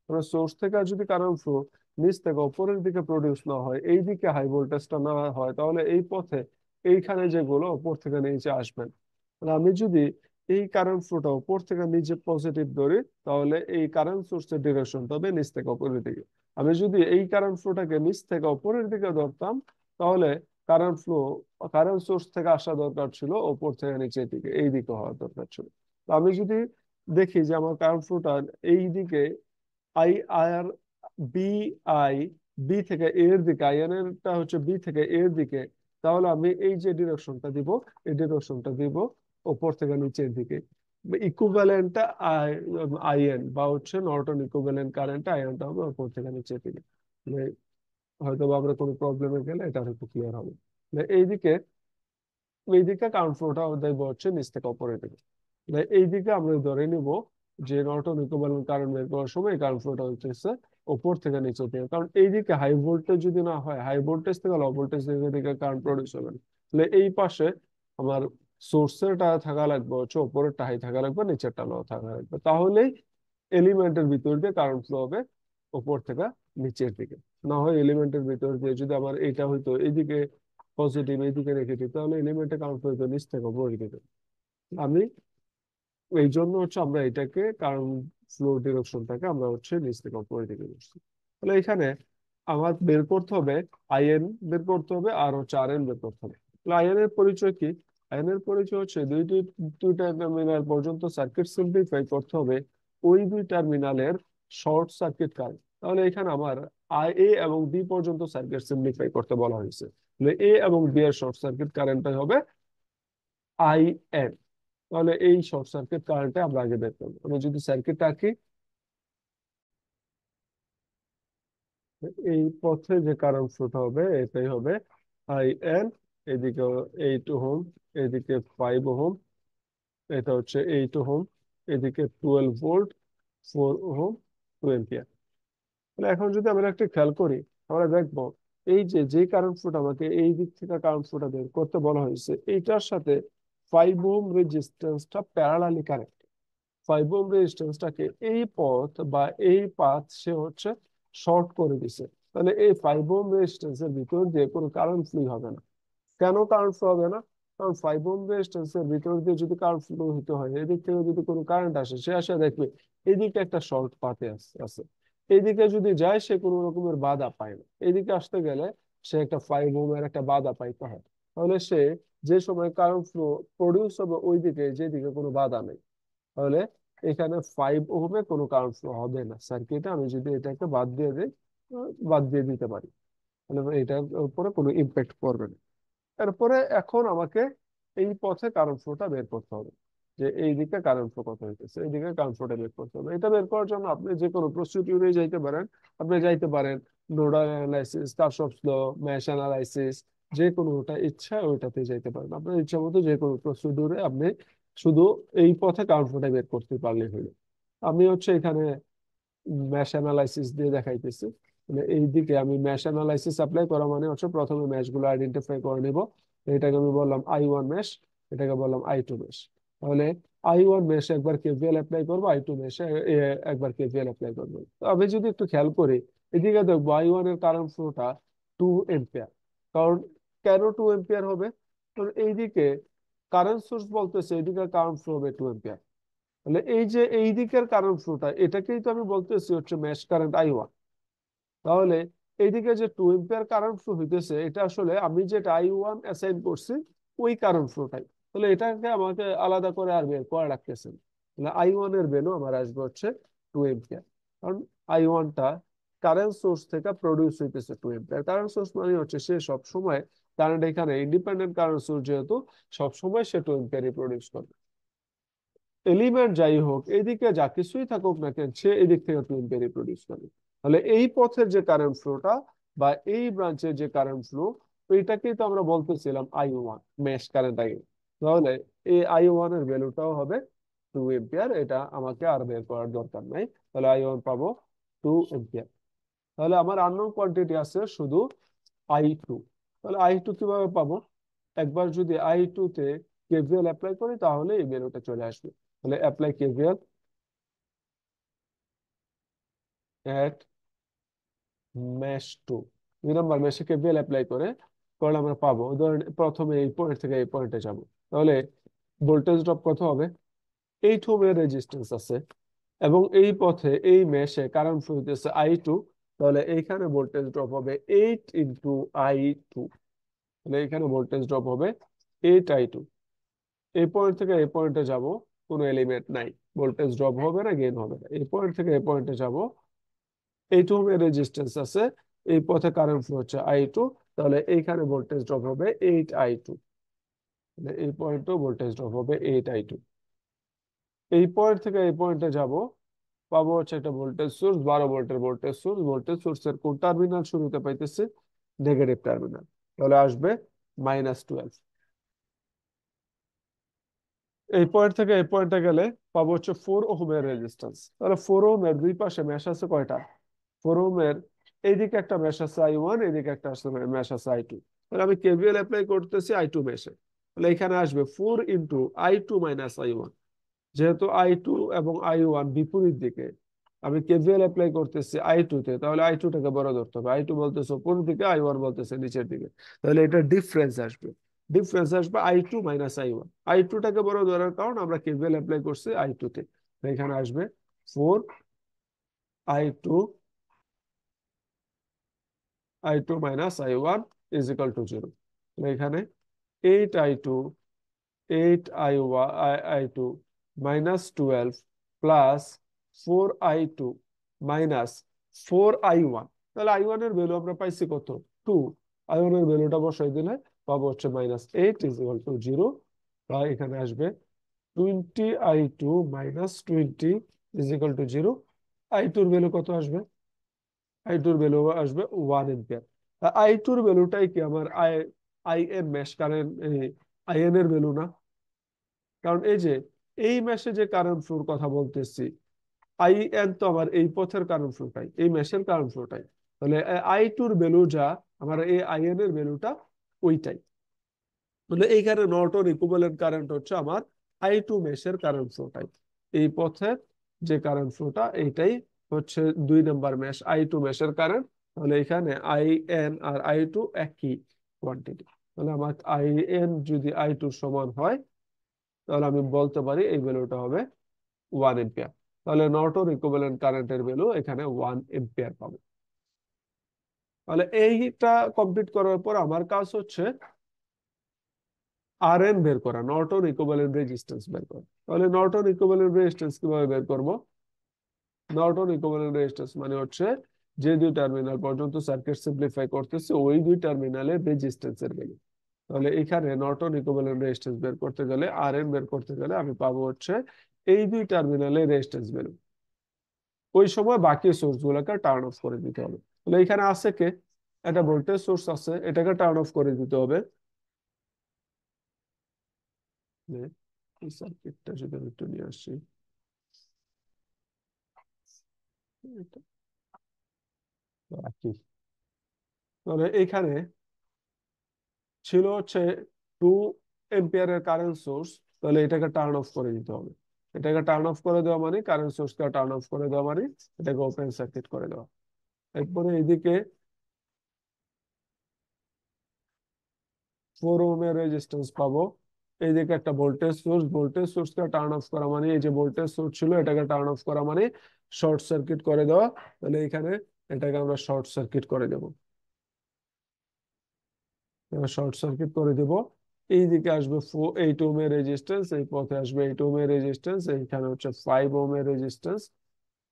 মানে সোর্স থেকে যদি কারেন্ট ফ্লো নিচ থেকে উপরের দিকে প্রডিউস না হয়, এই দিকে হাই ভোল্টেজটা না হয়, তাহলে এই পথে এইখানে যেগুলো উপর থেকে নিচে আসবেন। মানে আমি যদি এই কারেন্ট ফ্লোটা উপর থেকে নিচে পজিটিভ ধরি তাহলে এই কারেন্ট সোর্সের ডিরেকশন হবে নিচ থেকে উপরের দিকে। আমি যদি এই কারেন্ট ফ্লোটাকে নিচ থেকে উপরের দিকে ধরতাম তাহলে কারেন্ট ফ্লো কারেন্ট সোর্স থেকে আসা দরকার ছিল উপর থেকে নিচের দিকে, এই দিকে হওয়ার দরকার ছিল। তো আমি যদি দেখি যে আমার কারেন্ট ফ্লোটা এই দিকে আই আর বি আই বি থেকে এ এর দিকে, আইএন এরটা হচ্ছে বি থেকে এ এর দিকে, তাহলে আমি এই যে ডিরেকশনটা দিব এই ডিরেকশনটা দিব উপর থেকে নিচের দিকে। ইকুইভ্যালেন্টটা আইএন বা হচ্ছে নর্টন ইকুইভ্যালেন্ট কারেন্টটা আইএনটা হবে উপর থেকে নিচের দিকে। মানে হয়তো বা আমরা কোনো প্রবলেমে গেলে এটা হয়তো ক্লিয়ার হবে। মানে এইদিকে কারেন্ট ফ্লোটা দেখবো হচ্ছে নিচ থেকে উপরের দিকে। মানে এইদিকে আমরা ধরে নিব যে নর্টন ইকুইভ্যালেন্ট কারেন্ট বের করার সময় এই কারেন্ট ফ্লোটা হচ্ছে উপর থেকে নিচে দিকে, কারণ এইদিকে হাই ভোল্টেজ যদি না হয় হাই ভোল্টেজ থেকে লো ভোল্টেজ দিকে কারেন্ট প্রডিউস হবে না। তাহলে এই পাশে আমার সোর্সেরটা থাকা লাগবে হচ্ছে উপরেরটা হাই থাকা লাগবে, নিচেরটা লো থাকা লাগবে, তাহলেই এলিমেন্টের ভিতর দিয়ে কারেন্ট ফ্লো হবে উপর থেকে নিচের দিকে। না হয় এলিমেন্টের ভিতর দিয়ে যদি আমার এটা হইতো এইদিকে পজিটিভ এইদিকে নেগেটিভ তাহলে এলিমেন্টে কারেন্ট ফ্লো হইতো নিচ থেকে উপরের দিকে। আমি এই জন্য হচ্ছে আমরা এটাকে কারেন্ট ফ্লো ডিরেকশনটাকে আমরা হচ্ছে নিচ থেকে উপরের দিকে বসছি। তাহলে এখানে আমার বের করতে হবে আইএন বের করতে হবে আর হচ্ছে আর এন বের করতে হবে। তাহলে আইএন এর পরিচয় কি? আইএন এর পরিচয় হচ্ছে দুইটা টার্মিনাল পর্যন্ত সার্কিট সিম্পলিফাই করতে হবে ওই দুই টার্মিনালের শর্ট সার্কিট কারেন্ট। তাহলে এখানে আমার আই এ এবং বি পর্যন্ত সার্কিট সিম্পলিফাই করতে বলা হয়েছে। তাহলে এ এবং বি এর শর্ট সার্কিট কারেন্টটা হবে আই এন। তাহলে এই শর্ট সার্কিট কারেন্টটা আমরা আগে বের করবো। আমি যদি সার্কিট আঁকি, এই পথে যে কারেন্ট ফ্লোটা হবে এটাই হবে আই এন। এদিকে 8 ওহম, এদিকে 5 ওহম, এটা হচ্ছে 8 ওহম, এদিকে 12 ভোল্ট, 4 ওহম, 2 এম্পিয়ার। তাহলে এখন যদি আমরা একটা খেয়াল করি আমরা দেখবো এই যে যে কারেন্ট ফ্লোটা আমাকে এই দিক থেকে কারেন্ট ফ্লোটা বের করতে বলা হয়েছে এইটার সাথে 5 ওহম রেজিস্ট্যান্সটা প্যারালালি কানেক্ট। 5 ওহম রেজিস্ট্যান্সটাকে এই পথ বা এই পাথ সে হচ্ছে শর্ট করে দিছে। তাহলে এই 5 ওহম রেজিস্ট্যান্সের ভিতর দিয়ে কোনো কারেন্ট ফ্লো হবে না। কেন কারেন্ট ফ্লো হবে না? কারণ 5 ওহম রেজিস্ট্যান্সের ভিতর দিয়ে যদি কারেন্ট ফ্লো হতে হয় এদিক থেকে যদি কোনো কারেন্ট আসে সে আসে দেখবে এদিকে একটা শর্ট পাথে আছে, এইদিকে যদি যায় সে কোনো রকমের বাধা পায় না, এদিকে আসতে গেলে সে একটা 5 ওহমের একটা বাধা পাইতে হয়। তাহলে সে যে সময় কারেন্ট ফ্লো প্রডিউস হবে ওই দিকে যেদিকে কোনো বাধা নেই, তাহলে এখানে 5 ওহমে কোনো কারেন্ট ফ্লো হবে না সার্কিটে। আমি যদি এটাকে বাদ দিয়ে দিই, বাদ দিয়ে দিতে পারি, তাহলে এটার উপরে কোনো ইম্প্যাক্ট পড়বে না। এরপরে এখন আমাকে এই পথে কারেন্ট ফ্লোটা বের করতে হবে। যে এই দিকে কারেন্ট ফ্লো কত হইতেছে, এই দিকে কারেন্ট ফ্লোটা বের করতে হবে। এটা বের করার জন্য আপনি যে কোনো প্রসিডিউরে যাইতে পারেন। আপনি যাইতে পারেন নোডাল অ্যানালাইসিস, কারশফস ল, মেশ অ্যানালাইসিস, যে কোনোটা ইচ্ছা ওইটাতে যাইতে পারেন। আপনার ইচ্ছা মতো যে কোনো প্রসিডিউরে আপনি শুধু এই পথে কারেন্ট ফ্লোটা বের করতে পারলে হলো। আমি হচ্ছে এখানে ম্যাশ অ্যানালাইসিস দিয়ে দেখাইতেছি। মানে এই দিকে আমি ম্যাশ অ্যানালাইসিস অ্যাপ্লাই করা মানে হচ্ছে প্রথমে ম্যাশ গুলো আইডেন্টিফাই করে নিব। এটাকে আমি বললাম I1 ম্যাশ, এটাকে বললাম I2 ম্যাশ। তাহলে I1 ম্যাশে একবার কেভিএল অ্যাপ্লাই করবো, I2 ম্যাশে একবার কেভিএল অ্যাপ্লাই করবো। তো আমি যদি একটু খেয়াল করি, এদিকে দেখবো I1 এর কারেন্ট ফ্লোটা 2 এম্পিয়ার। কারণ কেন 2 এম্পিয়ার হবে? কারণ এইদিকে কারেন্ট সোর্স বলতেছে এদিকে কারেন্ট ফ্লো হবে 2 এম্পিয়ার। তাহলে এই যে এই দিকের কারেন্ট ফ্লোটা, এটাকেই তো আমি বলতেছি হচ্ছে মেশ কারেন্ট I1। তাহলে এইদিকে যে 2 এম্পিয়ার কারেন্ট ফ্লো হইতেছে, এটা আসলে আমি যেটা I1 অ্যাসাইন করছি ওই কারেন্ট ফ্লোটাই। তাহলে এটাকে আমাকে আলাদা করে আর বের করা লাগতেছে না। তাহলে I1 এর ভ্যালু আমার আসবে হচ্ছে 2 এম্পিয়ার। কারণ I1টা কারেন্ট সোর্স থেকে প্রডিউস হইতেছে 2 এম্পিয়ার। কারেন্ট সোর্স মানে হচ্ছে সে সব সময়, কারণ এখানে ইন্ডিপেন্ডেন্ট কারেন্ট সোর্স যেহেতু, সব সময় সে 2 এম্পিয়ারই প্রডিউস করবে। এলিমেন্ট যাই হোক, এইদিকে যা কিছুই থাকুক না কেন, সে এদিক থেকে টুইন পেরি প্রডিউস করে। তাহলে এই পথের যে কারেন্ট ফ্লোটা বা এই ব্রাঞ্চের যে কারেন্ট ফ্লো, এইটাকেই তো আমরা বলতেছিলাম I1 মেশ কারেন্ট I1। তাহলে এই I1 এর ভ্যালুটাও হবে 2 এম্পিয়ার। এটা আমাকে আর বের করার দরকার নাই। তাহলে I1 পাবো 2 এম্পিয়ার। তাহলে আমার আননোন কোয়ান্টিটি আছে শুধু I2। তাহলে I2 কিভাবে পাবো? একবার যদি I2 তে কেভিএল অ্যাপ্লাই করি তাহলে এই ভ্যালুটা চলে আসবে। তাহলে অ্যাপ্লাই কেভিএল এট মেশ 2, 2 নম্বর মেশে কেভিএল অ্যাপ্লাই করলে আমরা পাবো, ধরেন প্রথমে এই পয়েন্ট থেকে এই পয়েন্টে যাব। তাহলে ভোল্টেজ ড্রপ কত হবে? 8 ওহমের রেজিস্ট্যান্স আছে এবং এই পথে এই মেশে কারেন্ট ফ্লো হইতেছে I2। তাহলে এইখানে ভোল্টেজ ড্রপ হবে 8 × I2। তাহলে এইখানে ভোল্টেজ ড্রপ হবে 8I2। এই পয়েন্ট থেকে এই পয়েন্টে যাব, কোনো এলিমেন্ট নাই, ভোল্টেজ ড্রপ হবে না, গেইন হবে না। এই পয়েন্ট থেকে এই পয়েন্টে যাব, 8 ওহমের রেজিস্ট্যান্স আছে, এই পথে কারেন্ট ফ্লো হচ্ছে I2। তাহলে এইখানে ভোল্টেজ ড্রপ হবে 8I2। তাহলে এই পয়েন্টেও ভোল্টেজ ড্রপ হবে 8I2। এই পয়েন্ট থেকে এই পয়েন্টে যাব, পাবো হচ্ছে একটা ভোল্টেজ সোর্স, 12 ভোল্টের ভোল্টেজ সোর্স। ভোল্টেজ সোর্সের কোন টার্মিনাল শুরুতে পাইতেছে? Negative terminal. তাহলে আসবে -12। এই পয়েন্ট থেকে এই পয়েন্টে গেলে পাবো হচ্ছে 4 ওহমের রেজিস্ট্যান্স। তাহলে 4 ওহমের দুই পাশে মেশ আছে কয়টা? 4 ওহমের এইদিকে একটা মেশ আছে I1, এইদিকে একটা মেশ আছে I2। তাহলে আমি কেভিএল অ্যাপ্লাই করতেছি I2 মেশে। তাহলে এখানে আসবে 4 × I2 - I1। যেহেতু I2 এবং I1 বিপরীত দিকে, আমি কেভিএল অ্যাপ্লাই করতেছি I2 তে, তাহলে I2টাকে বড় ধরতে হবে। I2 বলতেছে উপরের দিকে, I1 বলতেছে নিচের দিকে। তাহলে এটা ডিফারেন্স আসবে, ডিফারেন্স আসবে I2 - I1। I2টাকে বড় ধরার কারণ আমরা কেভিএল অ্যাপ্লাই করছি I2 তে। তো এখানে আসবে 4I2 I1 = 0। এখানে 8I2 8I2 -12 plus 4I2 minus 4I1। তাহলে I1 এর ভ্যালু আমরা পাইছি কত? 2। I1 এর ভ্যালুটা বসাই দিলে পাবো হচ্ছে -8 = 0। বা এখানে আসবে 20I2 -20 = 0। I2 এর ভ্যালু কত আসবে? I2 এর ভ্যালু আসবে 1 এম্পিয়ার। I2 এর ভ্যালুটাই কি আমার IN মেশ কারেন্ট, IN এর ভ্যালু না? কারণ এই যে এই মেশে যে কারেন্ট ফ্লোর কথা বলতেছি, IN তো আমার এই পথের কারেন্ট ফ্লোটাই, এই মেশের কারেন্ট ফ্লোটাই। তাহলে I2 এর ভ্যালু যা, আমার এই IN এর ভ্যালুটা ওইটাই। তাহলে এইখানে নর্টন ইকুইভ্যালেন্ট কারেন্ট হচ্ছে আমার I2 মেশের কারেন্ট ফ্লোটাই। এই পথের যে কারেন্ট ফ্লোটা এইটাই হচ্ছে 2 নম্বর মেশ I2 মেশের কারেন্ট। তাহলে এখানে IN আর I2 একই কোয়ান্টিটি। তাহলে আমার IN যদি I2 সমান হয়, তাহলে আমি বলতে পারি এই ভ্যালুটা হবে 1 এম্পিয়ার। তাহলে নর্টন ইকুইভ্যালেন্ট কারেন্টের ভ্যালু এখানে 1 এম্পিয়ার পাবো। তাহলে এইটা কমপ্লিট করার পর আমার কাজ হচ্ছে RN বের করা, নর্টন ইকুইভ্যালেন্ট রেজিস্ট্যান্স বের করা। তাহলে নর্টন ইকুইভ্যালেন্ট রেজিস্ট্যান্স কিভাবে বের করব? নর্টন ইকুইভ্যালেন্ট রেজিস্ট্যান্স মানে হচ্ছে যে দুই টার্মিনাল পর্যন্ত সার্কিট সিম্পলিফাই করতেছে ওই দুই টার্মিনালের রেজিস্ট্যান্সের ভ্যালু। তাহলে এখানে নর্টন ইকুইভ্যালেন্ট রেজিস্ট্যান্স বের করতে গেলে, আর এন বের করতে গেলে আমি পাবো হচ্ছে এই দুই টার্মিনালের রেজিস্ট্যান্স ভ্যালু। ওই সময় বাকি সোর্স গুলোকে টার্ন অফ করে দিতে হবে। তাহলে এখানে আছে কে, একটা ভোল্টেজ সোর্স আছে, এটাকে টার্ন অফ করে দিতে হবে। এই সার্কিটটা যদি আমি একটু নিয়ে আসি, এটা রাখি। তাহলে এইখানে ছিল হচ্ছে 2 এম্পিয়ারের কারেন্ট সোর্স, তাহলে এটাকে টার্ন অফ করে দিতে হবে। এটাকে টার্ন অফ করে দেওয়া মানে, কারেন্ট সোর্সকে টার্ন অফ করে দেওয়া মানে এটাকে ওপেন সার্কিট করে দেওয়া। এরপরে এদিকে 4 ওহমের রেজিস্ট্যান্স পাবো। এইদিকে একটা ভোল্টেজ সোর্স, ভোল্টেজ সোর্সকে টার্ন অফ করা মানে, এই যে ভোল্টেজ সোর্স ছিল এটাকে টার্ন অফ করা মানে শর্ট সার্কিট করে দেওয়া। তাহলে এখানে এটাকে আমরা শর্ট সার্কিট করে দেব, শর্ট সার্কিট করে দেব। এইদিকে আসবে 8 ওহমের রেজিস্ট্যান্স, এই পথে আসবে 8 ওহমের রেজিস্ট্যান্স, এইখানে হচ্ছে 5 ওহমের রেজিস্ট্যান্স।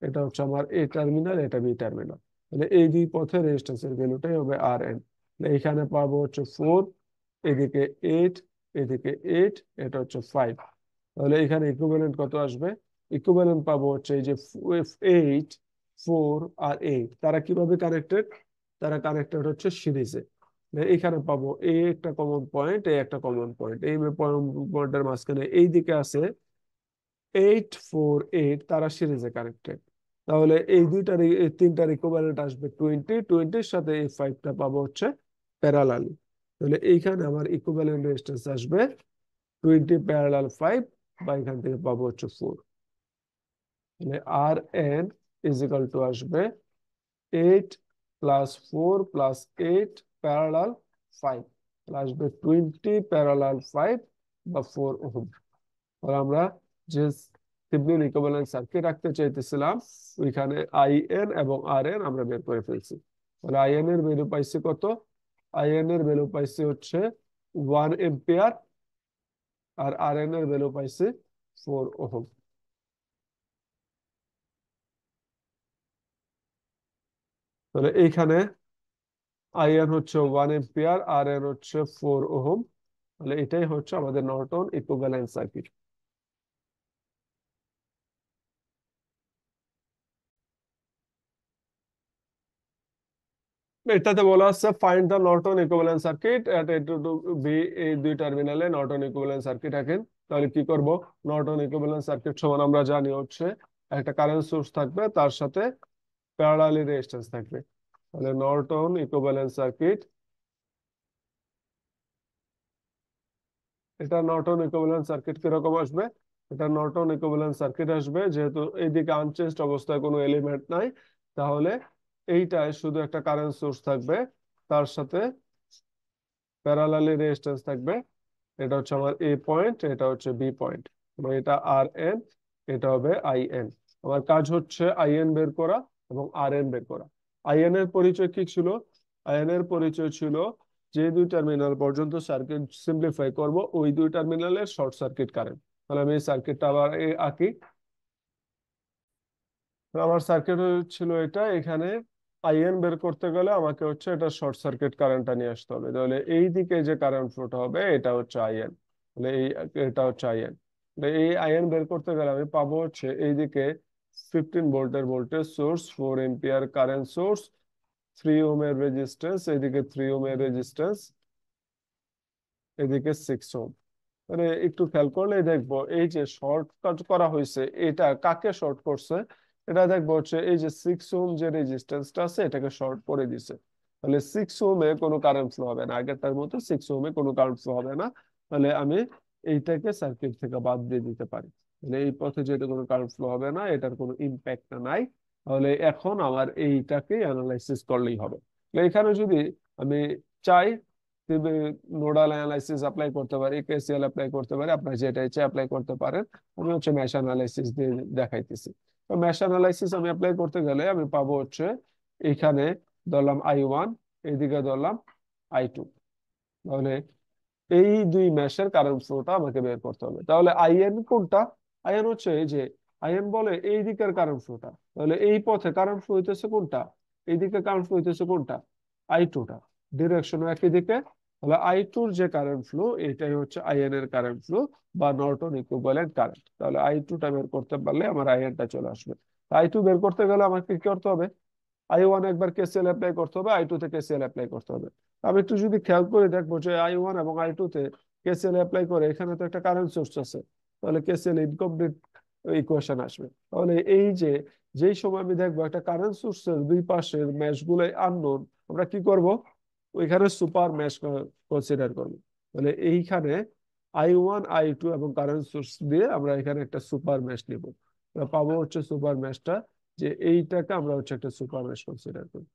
এটা হচ্ছে আমার এ টার্মিনাল, এটা বি টার্মিনাল। তাহলে এই দুই পথের রেজিস্ট্যান্সের ভ্যালুটাই হবে আর এন। এইখানে পাবো হচ্ছে 4, এদিকে 8, এদিকে 8, এটা হচ্ছে 5। তাহলে এখানে ইকুইভ্যালেন্ট কত আসবে? ইকুইভ্যালেন্ট পাবো হচ্ছে এই যে 8, 4 আর 8, তারা কিভাবে কানেক্টেড? তারা কানেক্টেড হচ্ছে সিরিজে। এখানে পাবো এই একটা কমন পয়েন্ট, এই একটা কমন পয়েন্ট, এই পয়েন্টের মাঝখানে এই দিকে আছে 8, 4, 8, তারা সিরিজে কানেক্টেড। তাহলে এই দুইটার, এই তিনটার ইকুইভ্যালেন্ট আসবে 20, 20-র সাথে এই 5টা পাবো হচ্ছে প্যারালালি। তাহলে এইখানে আমার ইকুইভ্যালেন্ট রেজিস্ট্যান্স আসবে 20 প্যারালাল 5, বা এখান থেকে পাবো হচ্ছে 4। তাহলে R N is equal to আসবে 8 প্লাস 4 প্লাস 8 প্যারালাল 5, আসবে 20 প্যারালাল 5 বা 4 ওহম। আর আমরা যে থেভেনিন ইকুইভ্যালেন্ট সার্কিট রাখতে চাইতেছিলাম, ওইখানে আইএন এবং আর এন আমরা বের করে ফেলছি। তাহলে আইএন এর ভ্যালু পাইছি কত? আইএন এর ভ্যালু পাইছি হচ্ছে 1 এম্পিয়ার, আর আর এন এর ভ্যালু পাইছি 4 ওহম। তাহলে এইখানে আইএন হচ্ছে 1 এম্পিয়ার, আর এন হচ্ছে 4 ওহম। তাহলে এটাই হচ্ছে আমাদের নর্টন ইকুইভ্যালেন্ট সার্কিট। এটাতে বলা আছে find the Norton equivalent circuit at A to B, এই দুই টার্মিনালে নর্টন ইকুইভ্যালেন্ট সার্কিট আঁকেন। তাহলে কি করব? নর্টন ইকুইভ্যালেন্ট সার্কিট সমান আমরা জানি হচ্ছে একটা কারেন্ট সোর্স থাকবে, তার সাথে প্যারালালি রেজিস্ট্যান্স থাকবে। তাহলে নর্টন ইকুইভ্যালেন্ট সার্কিট, এটা নর্টন ইকুইভ্যালেন্ট সার্কিট কিরকম আসবে? এটা নর্টন ইকুইভ্যালেন্ট সার্কিট আসবে, যেহেতু এইদিকে আনচেঞ্জড অবস্থায় কোনো এলিমেন্ট নাই, তাহলে এইটায় শুধু একটা কারেন্ট সোর্স থাকবে, তার সাথে প্যারালালি রেজিস্ট্যান্স থাকবে। এটা হচ্ছে আমার এ পয়েন্ট, এটা হচ্ছে বি পয়েন্ট, এবং এটা আর এন, এটা হবে আই এন। আমার কাজ হচ্ছে আই এন বের করা এবং আর এন বের করা। আই এন এর পরিচয় কি ছিল? আই এন এর পরিচয় ছিল যে দুই টার্মিনাল পর্যন্ত সার্কিট সিম্পলিফাই করব, ওই দুই টার্মিনালের শর্ট সার্কিট কারেন্ট। তাহলে আমি এই সার্কিটটা আবার আঁকি। তো আমার সার্কিট ছিল এটা, এখানে আইএন বের করতে গেলে আমাকে হচ্ছে এটা শর্ট সার্কিট কারেন্টটা নিয়ে আসতে হবে। তাহলে এই দিকে যে কারেন্ট ফ্লোটা হবে এটা হচ্ছে আইএন। তাহলে এই, এটা হচ্ছে আইএন। এই আইএন বের করতে গেলে আমি পাবো হচ্ছে এইদিকে 15 ভোল্টের voltage source, 4 ampere current source, 3 ওহমের রেজিস্ট্যান্স, এদিকে 3 ওহমের রেজিস্ট্যান্স, এদিকে 6 ওহম। মানে একটু খেয়াল করলে দেখবো এই যে শর্ট কাট করা হয়েছে, এটা কাকে শর্ট করছে? এটা দেখবো হচ্ছে এই যে 6 ওহম যে রেজিস্ট্যান্সটা আছে এটাকে শর্ট করে দিছে। তাহলে 6 ওহমে কোনো কারেন্ট ফ্লো হবে না, আগেরটার মতো 6 ওহমে কোনো কারেন্ট ফ্লো হবে না। তাহলে আমি এইটাকে সার্কিট থেকে বাদ দিয়ে দিতে পারি। মানে এই পথে যেহেতু কোনো কারেন্ট ফ্লো হবে না, এটার কোনো ইম্প্যাক্ট নাই। তাহলে এখন আমার এইটাকে অ্যানালাইসিস করলেই হবে। তো এখানে যদি আমি চাই, নোডাল অ্যানালাইসিস অ্যাপ্লাই করতে পারি, কেসিএল অ্যাপ্লাই করতে পারি, আপনার যেটা ইচ্ছে অ্যাপ্লাই করতে পারেন। আমি হচ্ছে মেশ অ্যানালাইসিস দিয়ে দেখাইতেছি। তো মেশ অ্যানালাইসিস আমি অ্যাপ্লাই করতে গেলে আমি পাবো হচ্ছে এখানে ধরলাম I1, এইদিকে ধরলাম I2। তাহলে এই দুই মেশের কারেন্ট ফ্লোটা আমাকে বের করতে হবে। তাহলে আইএন কোনটা? আইএন হচ্ছে এই যে, আইএন বলে এই দিকের কারেন্ট ফ্লোটা। তাহলে এই পথে কারেন্ট ফ্লো হইতেছে কোনটা? এই দিকে কারেন্ট ফ্লো হইতেছে কোনটা? I2টা। ডিরেকশন একই দিকে, তাহলে আই টুর যে কারেন্ট ফ্লো এটাই হচ্ছে আইএন এর কারেন্ট ফ্লো বা নর্টন ইকুইভ্যালেন্ট কারেন্ট। তাহলে আই টুটা বের করতে পারলে আমার আইএনটা চলে আসবে। আই টু বের করতে গেলে আমাকে কি করতে হবে? আই ওয়ান একবার কেসিএল অ্যাপ্লাই করতে হবে, আই টু তে কেসিএল অ্যাপ্লাই করতে হবে। আমি একটু যদি খেয়াল করে দেখবো যে আই ওয়ান এবং আই টু তে কেসিএল অ্যাপ্লাই করে এখানে তো একটা কারেন্ট সোর্স আছে, তাহলে কেসিএল ইনকমপ্লিট ইকুয়েশন আসবে। তাহলে এই যে যেই সময় আমি দেখবো একটা কারেন্ট সোর্সের দুই পাশের ম্যাশ গুলো আননোন, আমরা কি করব? ওইখানে সুপার ম্যাশ কনসিডার করব। তাহলে এইখানে আই ওয়ান আই টু এবং কারেন্ট সোর্স দিয়ে আমরা এখানে একটা সুপার ম্যাশ নিব। আমরা পাবো হচ্ছে সুপার ম্যাশটা, যে এইটাকে আমরা হচ্ছে একটা সুপার ম্যাশ কনসিডার করি।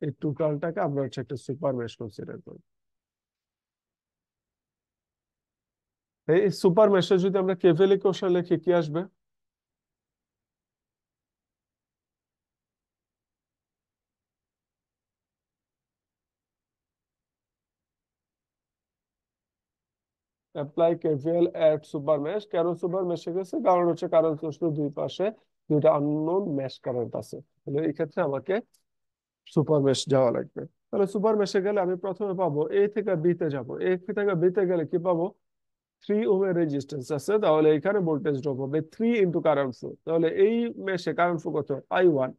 এই টোটালটাকে আমরা হচ্ছে একটা সুপার ম্যাশ কনসিডার করি। এই সুপার ম্যাশে যদি আমরা কেভিএল ইকুয়েশন লিখি কি আসবে? অ্যাপ্লাই কেভিএল এট সুপার ম্যাশ। কেন সুপার ম্যাশে গেছে? কারণ হচ্ছে কারেন্ট সোর্সের দুই পাশে দুইটা আননোন ম্যাশ কারেন্ট আছে। তাহলে এই ক্ষেত্রে আমাকে সুপার মেশ যাওয়া লাগবে। তাহলে সুপার মেশে গেলে আমি প্রথমে পাবো এ থেকে বি তে যাবো। এ থেকে বি তে গেলে কি পাবো? 3 ওহমের রেজিস্ট্যান্স আছে, তাহলে এখানে ভোল্টেজ ড্রপ হবে 3 × কারেন্ট ফ্লো। তাহলে এই মেশে কারেন্ট ফ্লো কত? I1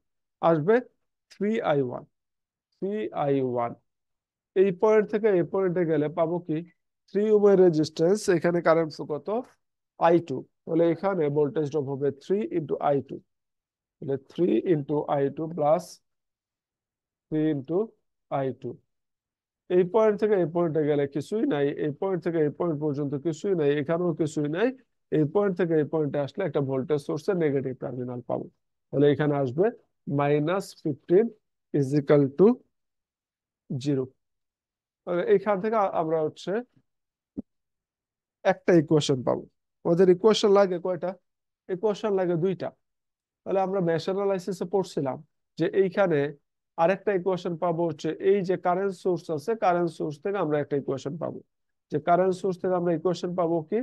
আসবে 3 I1। 3 I1 এই পয়েন্ট থেকে এই পয়েন্টে গেলে পাবো কি? 3 ওহমের রেজিস্ট্যান্স, এখানে কারেন্ট ফ্লো কত? I2। তাহলে এখানে ভোল্টেজ ড্রপ হবে 3 × I2। তাহলে 3 × I2 প্লাস 3 × I2। এই পয়েন্ট থেকে এই পয়েন্টে গেলে কিছুই নাই, এই পয়েন্ট থেকে এই পয়েন্ট পর্যন্ত কিছুই নাই, এখানেও কিছুই নাই। এই পয়েন্ট থেকে এই পয়েন্টে আসলে একটা ভোল্টেজ সোর্সের নেগেটিভ টার্মিনাল পাবো। তাহলে এখানে আসবে -15 = 0। এইখান থেকে আমরা হচ্ছে একটা ইকুয়েশন পাবো। আমাদের ইকুয়েশন লাগে কয়টা? ইকুয়েশন লাগে দুইটা। তাহলে আমরা মেশ অ্যানালাইসিসে পড়ছিলাম যে এইখানে আরেকটা ইকুয়েশন পাবো হচ্ছে এই যে কারেন্ট সোর্স আছে, কারেন্ট সোর্স থেকে আমরা একটা ইকুয়েশন পাবো। যে কারেন্ট সোর্স থেকে আমরা ইকুয়েশন পাবো কি?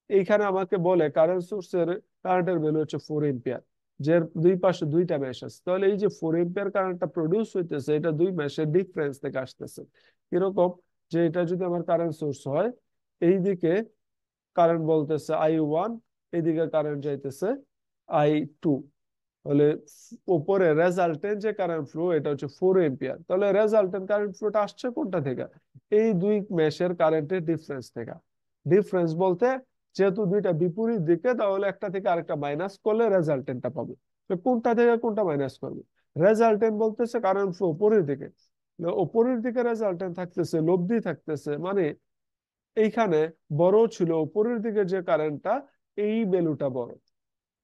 এইখানে আমাকে বলে কারেন্ট সোর্সের কারেন্টের ভ্যালু হচ্ছে 4 এম্পিয়ার, যে দুই পাশে দুইটা মেশ আছে। তাহলে এই যে 4 এম্পিয়ার কারেন্টটা প্রডিউস হইতেছে এটা দুই মেশের ডিফারেন্স থেকে আসতেছে। কিরকম? যে এটা যদি আমার কারেন্ট সোর্স হয়, এইদিকে কারেন্ট বলতেছে I1, এদিকে কারেন্ট যাইতেছে I2। তাহলে উপরে রেজাল্টেন্ট যে কারেন্ট ফ্লো এটা হচ্ছে 4 এম্পিয়ার। তাহলে রেজাল্টেন্ট কারেন্ট ফ্লোটা আসছে কোনটা থেকে? এই দুই মেশের কারেন্টের ডিফারেন্স থেকে। ডিফারেন্স বলতে যেহেতু দুইটা বিপরীত দিকে, তাহলে একটা থেকে আরেকটা মাইনাস করলে রেজাল্টেন্টটা পাবো। তো কোনটা থেকে কোনটা মাইনাস করবে? রেজাল্টেন্ট বলতেছে কারেন্ট ফ্লো উপরের দিকে, উপরের দিকে রেজাল্টেন্ট থাকতেছে, লব্ধি থাকতেছে, মানে এইখানে বড় ছিল উপরের দিকে যে কারেন্টটা, এই ভ্যালুটা বড়,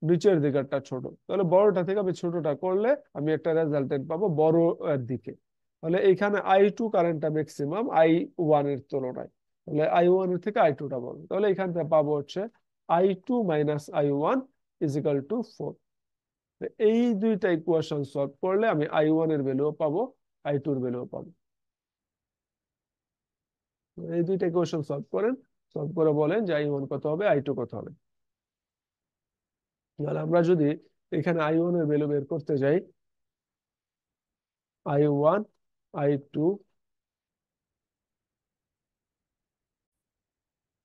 নিচের দিকেরটা ছোট। তাহলে বড়টা থেকে আমি ছোটটা করলে আমি একটা রেজাল্টেন্ট পাবো বড় এর দিকে। তাহলে এইখানে I2 কারেন্টটা ম্যাক্সিমাম I1 এর তুলনায়। তাহলে I1 এর থেকে I2 টা বড়। তাহলে এখান থেকে পাবো হচ্ছে I2 - I1 = 4। এই দুইটা ইকুয়েশন সলভ করলে আমি I1 এর ভ্যালুও পাবো, I2 এর ভ্যালুও পাবো। এই দুইটা ইকুয়েশন সলভ করেন, সলভ করে বলেন যে I1 কত হবে, I2 কত হবে। তাহলে আমরা যদি এখানে I1 এর ভ্যালু বের করতে যাই, I1 I2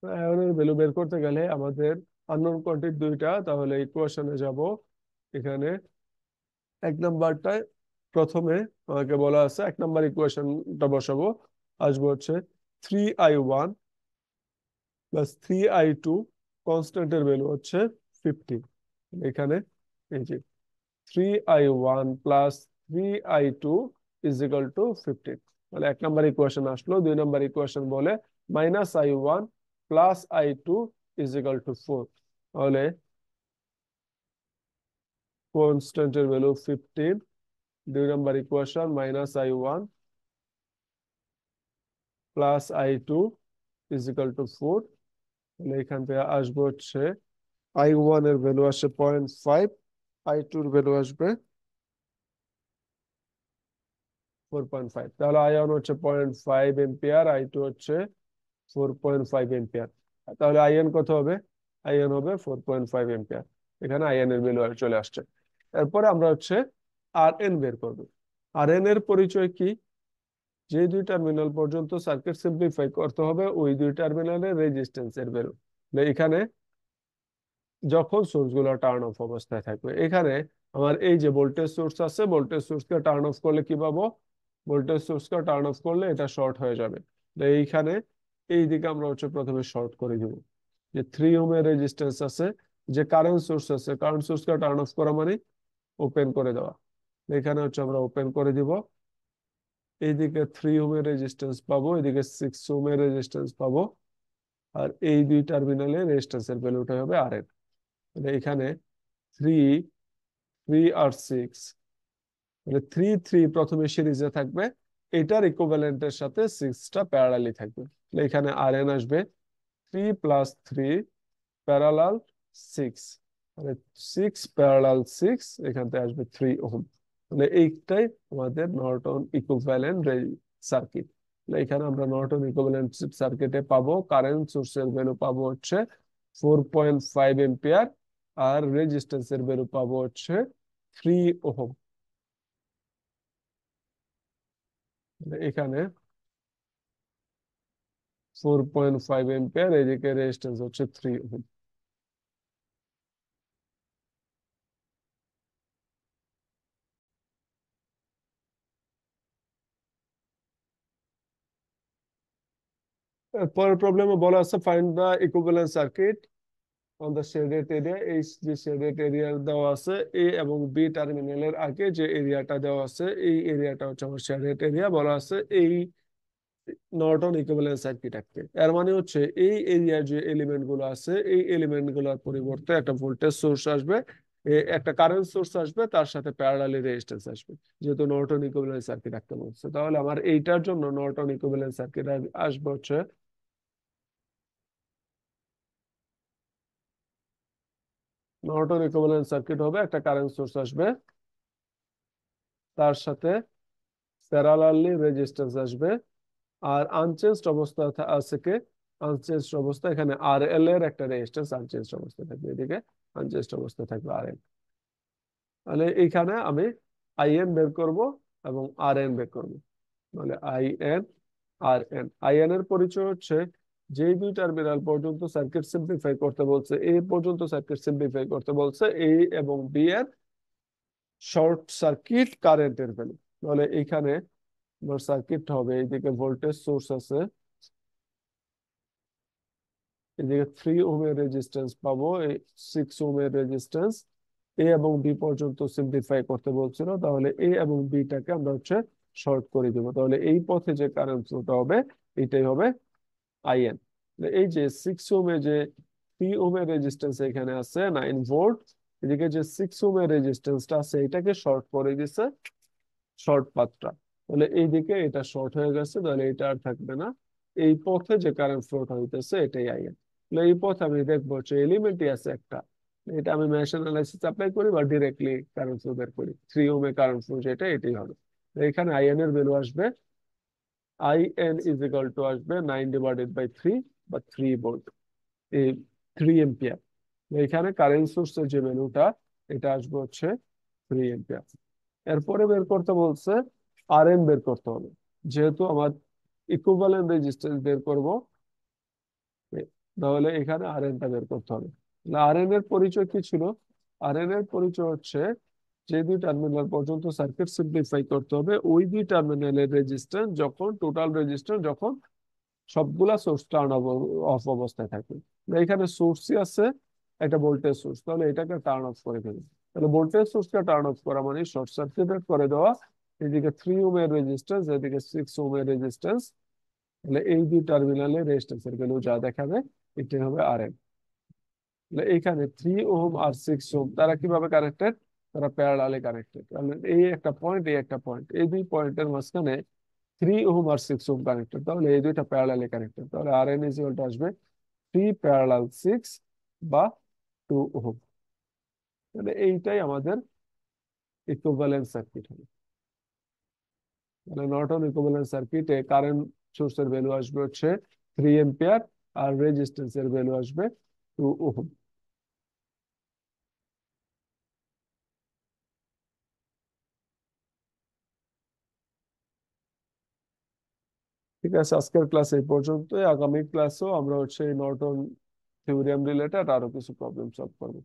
আয়নের ভ্যালু বের করতে গেলে আমাদের আননোন কোয়ান্টিটি দুইটা। তাহলে ইকুয়েশনে যাব, এখানে এক নাম্বারটায় প্রথমে আমাকে বলা আছে এক নাম্বার ইকুয়েশনটা বসাবো। আসবো হচ্ছে 3 I1 + 3 I2, কনস্ট্যান্টের ভ্যালু হচ্ছে 50। এখানে এই যে 3 I1 + 3 I2 = 15। তাহলে এক নাম্বার ইকুয়েশন আসলো। দুই নাম্বার ইকুয়েশন বলে -I1 + I2 = 4। তাহলে কনস্ট্যান্টের ভ্যালু 15, দুই নাম্বার ইকুয়েশন -I1 + I2 = 4। তাহলে এখান থেকে আসবে হচ্ছে I1 এর ভ্যালু আসে 0.5, I2 এর ভ্যালু আসবে 4.5। তাহলে I1 হচ্ছে 0.5 এম্পিয়ার, I2 হচ্ছে 4.5 এম্পিয়ার। তাহলে আইএন কত হবে? আইএন হবে 4.5 এম্পিয়ার। এখানে আইএন এর ভ্যালু চলে আসছে। এরপরে আমরা হচ্ছে আর এন বের করব। আর এন এর পরিচয় কি? যে দুই টার্মিনাল পর্যন্ত সার্কিট সিম্পলিফাই করতে হবে ওই দুই টার্মিনালের রেজিস্ট্যান্স এর ভ্যালু। এখানে যখন সোর্স গুলো টার্ন অফ অবস্থায় থাকবে, এখানে আমার এই যে ভোল্টেজ সোর্স আছে, ভোল্টেজ সোর্সকে টার্ন অফ করলে কি পাবো? ভোল্টেজ সোর্সকে টার্ন অফ করলে এটা শর্ট হয়ে যাবে। এইখানে এই দিকে আমরা হচ্ছে প্রথমে শর্ট করে দিব। যে 3 ওহমের রেজিস্ট্যান্স আছে, যে কারেন্ট সোর্স আছে, কারেন্ট সোর্সকে টার্ন অফ করা মানে ওপেন করে দেওয়া। এখানে হচ্ছে আমরা ওপেন করে দিব। এইদিকে 3 ওহমের রেজিস্ট্যান্স পাবো, এদিকে 6 ওহমের রেজিস্ট্যান্স পাবো। আর এই দুই টার্মিনালের রেজিস্ট্যান্সের ভ্যালুটা হবে আর এন। এখানে থ্রি, 3 আর 6, মানে 3 3 প্রথমে সিরিজে থাকবে, এটার ইকুইভ্যালেন্টের সাথে 6টা প্যারালালি থাকবে। এখানে আর এন আসবে 3 + 3 প্যারালাল 6, মানে 6 প্যারালাল 6, এখান থেকে আসবে 3 ওহম। মানে এইটাই আমাদের নর্টন ইকুইভ্যালেন্ট সার্কিট। এখানে আমরা নর্টন ইকুইভ্যালেন্ট সার্কিটে পাবো কারেন্ট সোর্সের ভ্যালু পাবো হচ্ছে 4.5 এম্পিয়ার, আর রেজিস্ট্যান্সের ভ্যালু পাবো হচ্ছে 3 ওহম। এখানে 4.5 এম্পিয়ার, এদিকে রেজিস্ট্যান্স হচ্ছে 3 ওহম। পরের প্রবলেমে বলা আছে find the equivalent circuit on the shaded area. এই যে শেডেড এরিয়া দেওয়া আছে, এ এবং বি টার্মিনালের আগে যে এরিয়াটা দেওয়া আছে, এই এরিয়াটা হচ্ছে আমার শেডেড এরিয়া। বলা আছে এই নর্টন ইকুইভ্যালেন্ট সার্কিট আঁকতে। এর মানে হচ্ছে এই এরিয়ার যে এলিমেন্ট গুলো আছে, এই এলিমেন্ট গুলোর পরিবর্তে একটা ভোল্টেজ সোর্স আসবে, একটা কারেন্ট সোর্স আসবে, তার সাথে প্যারালালি রেজিস্ট্যান্স আসবে। যেহেতু নর্টন ইকুইভ্যালেন্ট সার্কিট আঁকতে বলছে, তাহলে আমার এইটার জন্য নর্টন ইকুইভ্যালেন্ট সার্কিট আসবে হচ্ছে নর্টন ইকুইভ্যালেন্ট সার্কিট হবে একটা কারেন্ট সোর্স আসবে, তার সাথে প্যারালালি রেজিস্ট্যান্স আসবে, আর আনচেঞ্জড অবস্থা আছে কে? আনচেঞ্জড অবস্থা এখানে আর এল এর একটা রেজিস্ট্যান্স আনচেঞ্জড অবস্থা থাকবে, এদিকে আনচেঞ্জড অবস্থা থাকবে আর এল। তাহলে এইখানে আমি আইএন বের করব এবং আর এন বের করব। তাহলে আইএন আর এন। আইএন এর পরিচয় হচ্ছে যেই দুই টার্মিনাল পর্যন্ত সার্কিট সিম্পলিফাই করতে বলছে, এই পর্যন্ত সার্কিট সিম্পলিফাই করতে বলছে, এ এবং বি এর শর্ট সার্কিট কারেন্টের ভ্যালু। তাহলে এইখানে আমার সার্কিট হবে, এইদিকে ভোল্টেজ সোর্স আছে, এদিকে 3 ওহমের রেজিস্ট্যান্স পাবো, এই 6 ওহমের রেজিস্ট্যান্স। এ এবং বি পর্যন্ত সিম্পলিফাই করতে বলছিল, তাহলে এ এবং বিটাকে আমরা হচ্ছে শর্ট করে দিব। তাহলে এই পথে যে কারেন্ট ফ্লোটা হবে এটাই হবে আইএন। এই যে 6 ওহমে যে 3 ওহমের রেজিস্ট্যান্স এখানে আছে 9 ভোল্ট, এদিকে যে 6 ওহমের রেজিস্ট্যান্সটা আছে এটাকে শর্ট করে দিছে, শর্ট পাথটা। তাহলে এইদিকে এটা শর্ট হয়ে গেছে, তাহলে এটা আর থাকবে না। এই পথে যে কারেন্ট ফ্লোটা হইতেছে এটাই আইএন। এই পথে আমি দেখবো হচ্ছে এলিমেন্টই আছে একটা, এটা আমি মেশ অ্যানালাইসিস অ্যাপ্লাই করি বা ডিরেক্টলি কারেন্ট ফ্লো বের করি, 3 ওহমে কারেন্ট ফ্লো যেটা এটাই হবে। এখানে আইএন এর ভ্যালু আসবে, আইএন ইজ ইকুয়াল টু আসবে 9/3 বা 3 ভোল্ট, এই 3 এম্পিয়ার। এখানে কারেন্ট সোর্সের যে ভ্যালুটা এটা আসবে হচ্ছে 3 এম্পিয়ার। এরপরে বের করতে বলছে আর এন বের করতে হবে। যেহেতু আমার ইকুইভ্যালেন্ট রেজিস্ট্যান্স বের করব, তাহলে এখানে আর এনটা বের করতে হবে। আর এন এর পরিচয় কি ছিল? আর এন এর পরিচয় হচ্ছে যে দুই টার্মিনাল পর্যন্ত সার্কিট সিম্পলিফাই করতে হবে ওই দুই টার্মিনালের রেজিস্ট্যান্স যখন টোটাল রেজিস্ট্যান্স যখন সবগুলা সোর্স টার্ন অফ অবস্থায় থাকবে। এখানে সোর্সই আছে একটা ভোল্টেজ সোর্স, তাহলে এটাকে টার্ন অফ করে ফেলবে। তাহলে ভোল্টেজ সোর্সকে টার্ন অফ করা মানে শর্ট সার্কিটেড করে দেওয়া। এদিকে 3 ওহমের রেজিস্ট্যান্স, এদিকে 6 ওহমের রেজিস্ট্যান্স, তাহলে এই দুই টার্মিনালে রেজিস্ট্যান্স এর ভ্যালু যা দেখাবে এটাই হবে আর এন। তাহলে এইখানে 3 ওহম আর 6 ওহম তারা কিভাবে কানেক্টেড? তারা প্যারালালি কানেক্টেড। তাহলে এই একটা পয়েন্ট, এই একটা পয়েন্ট, এই দুই পয়েন্টের মাঝখানে 3 ওহম আর 6 ওহম কানেক্টেড, তাহলে এই দুইটা প্যারালালি কানেক্টেড। তাহলে R N is equal two আসবে 3 প্যারালাল 6 বা 2 ওহম। তাহলে এইটাই আমাদের ইকুইভ্যালেন্ট সার্কিট হবে। মানে নর্টন ইকুইভ্যালেন্ট সার্কিটে কারেন্ট সোর্সের ভ্যালু আসবে হচ্ছে 3 এম্পিয়ার, আর রেজিস্ট্যান্স এর ভ্যালু আসবে 2 ওহম। ঠিক আছে, আজকের ক্লাস এই পর্যন্তই। আগামী ক্লাসেও আমরা হচ্ছে নর্টন থিওরেম রিলেটেড আরো কিছু প্রবলেম সলভ করবো।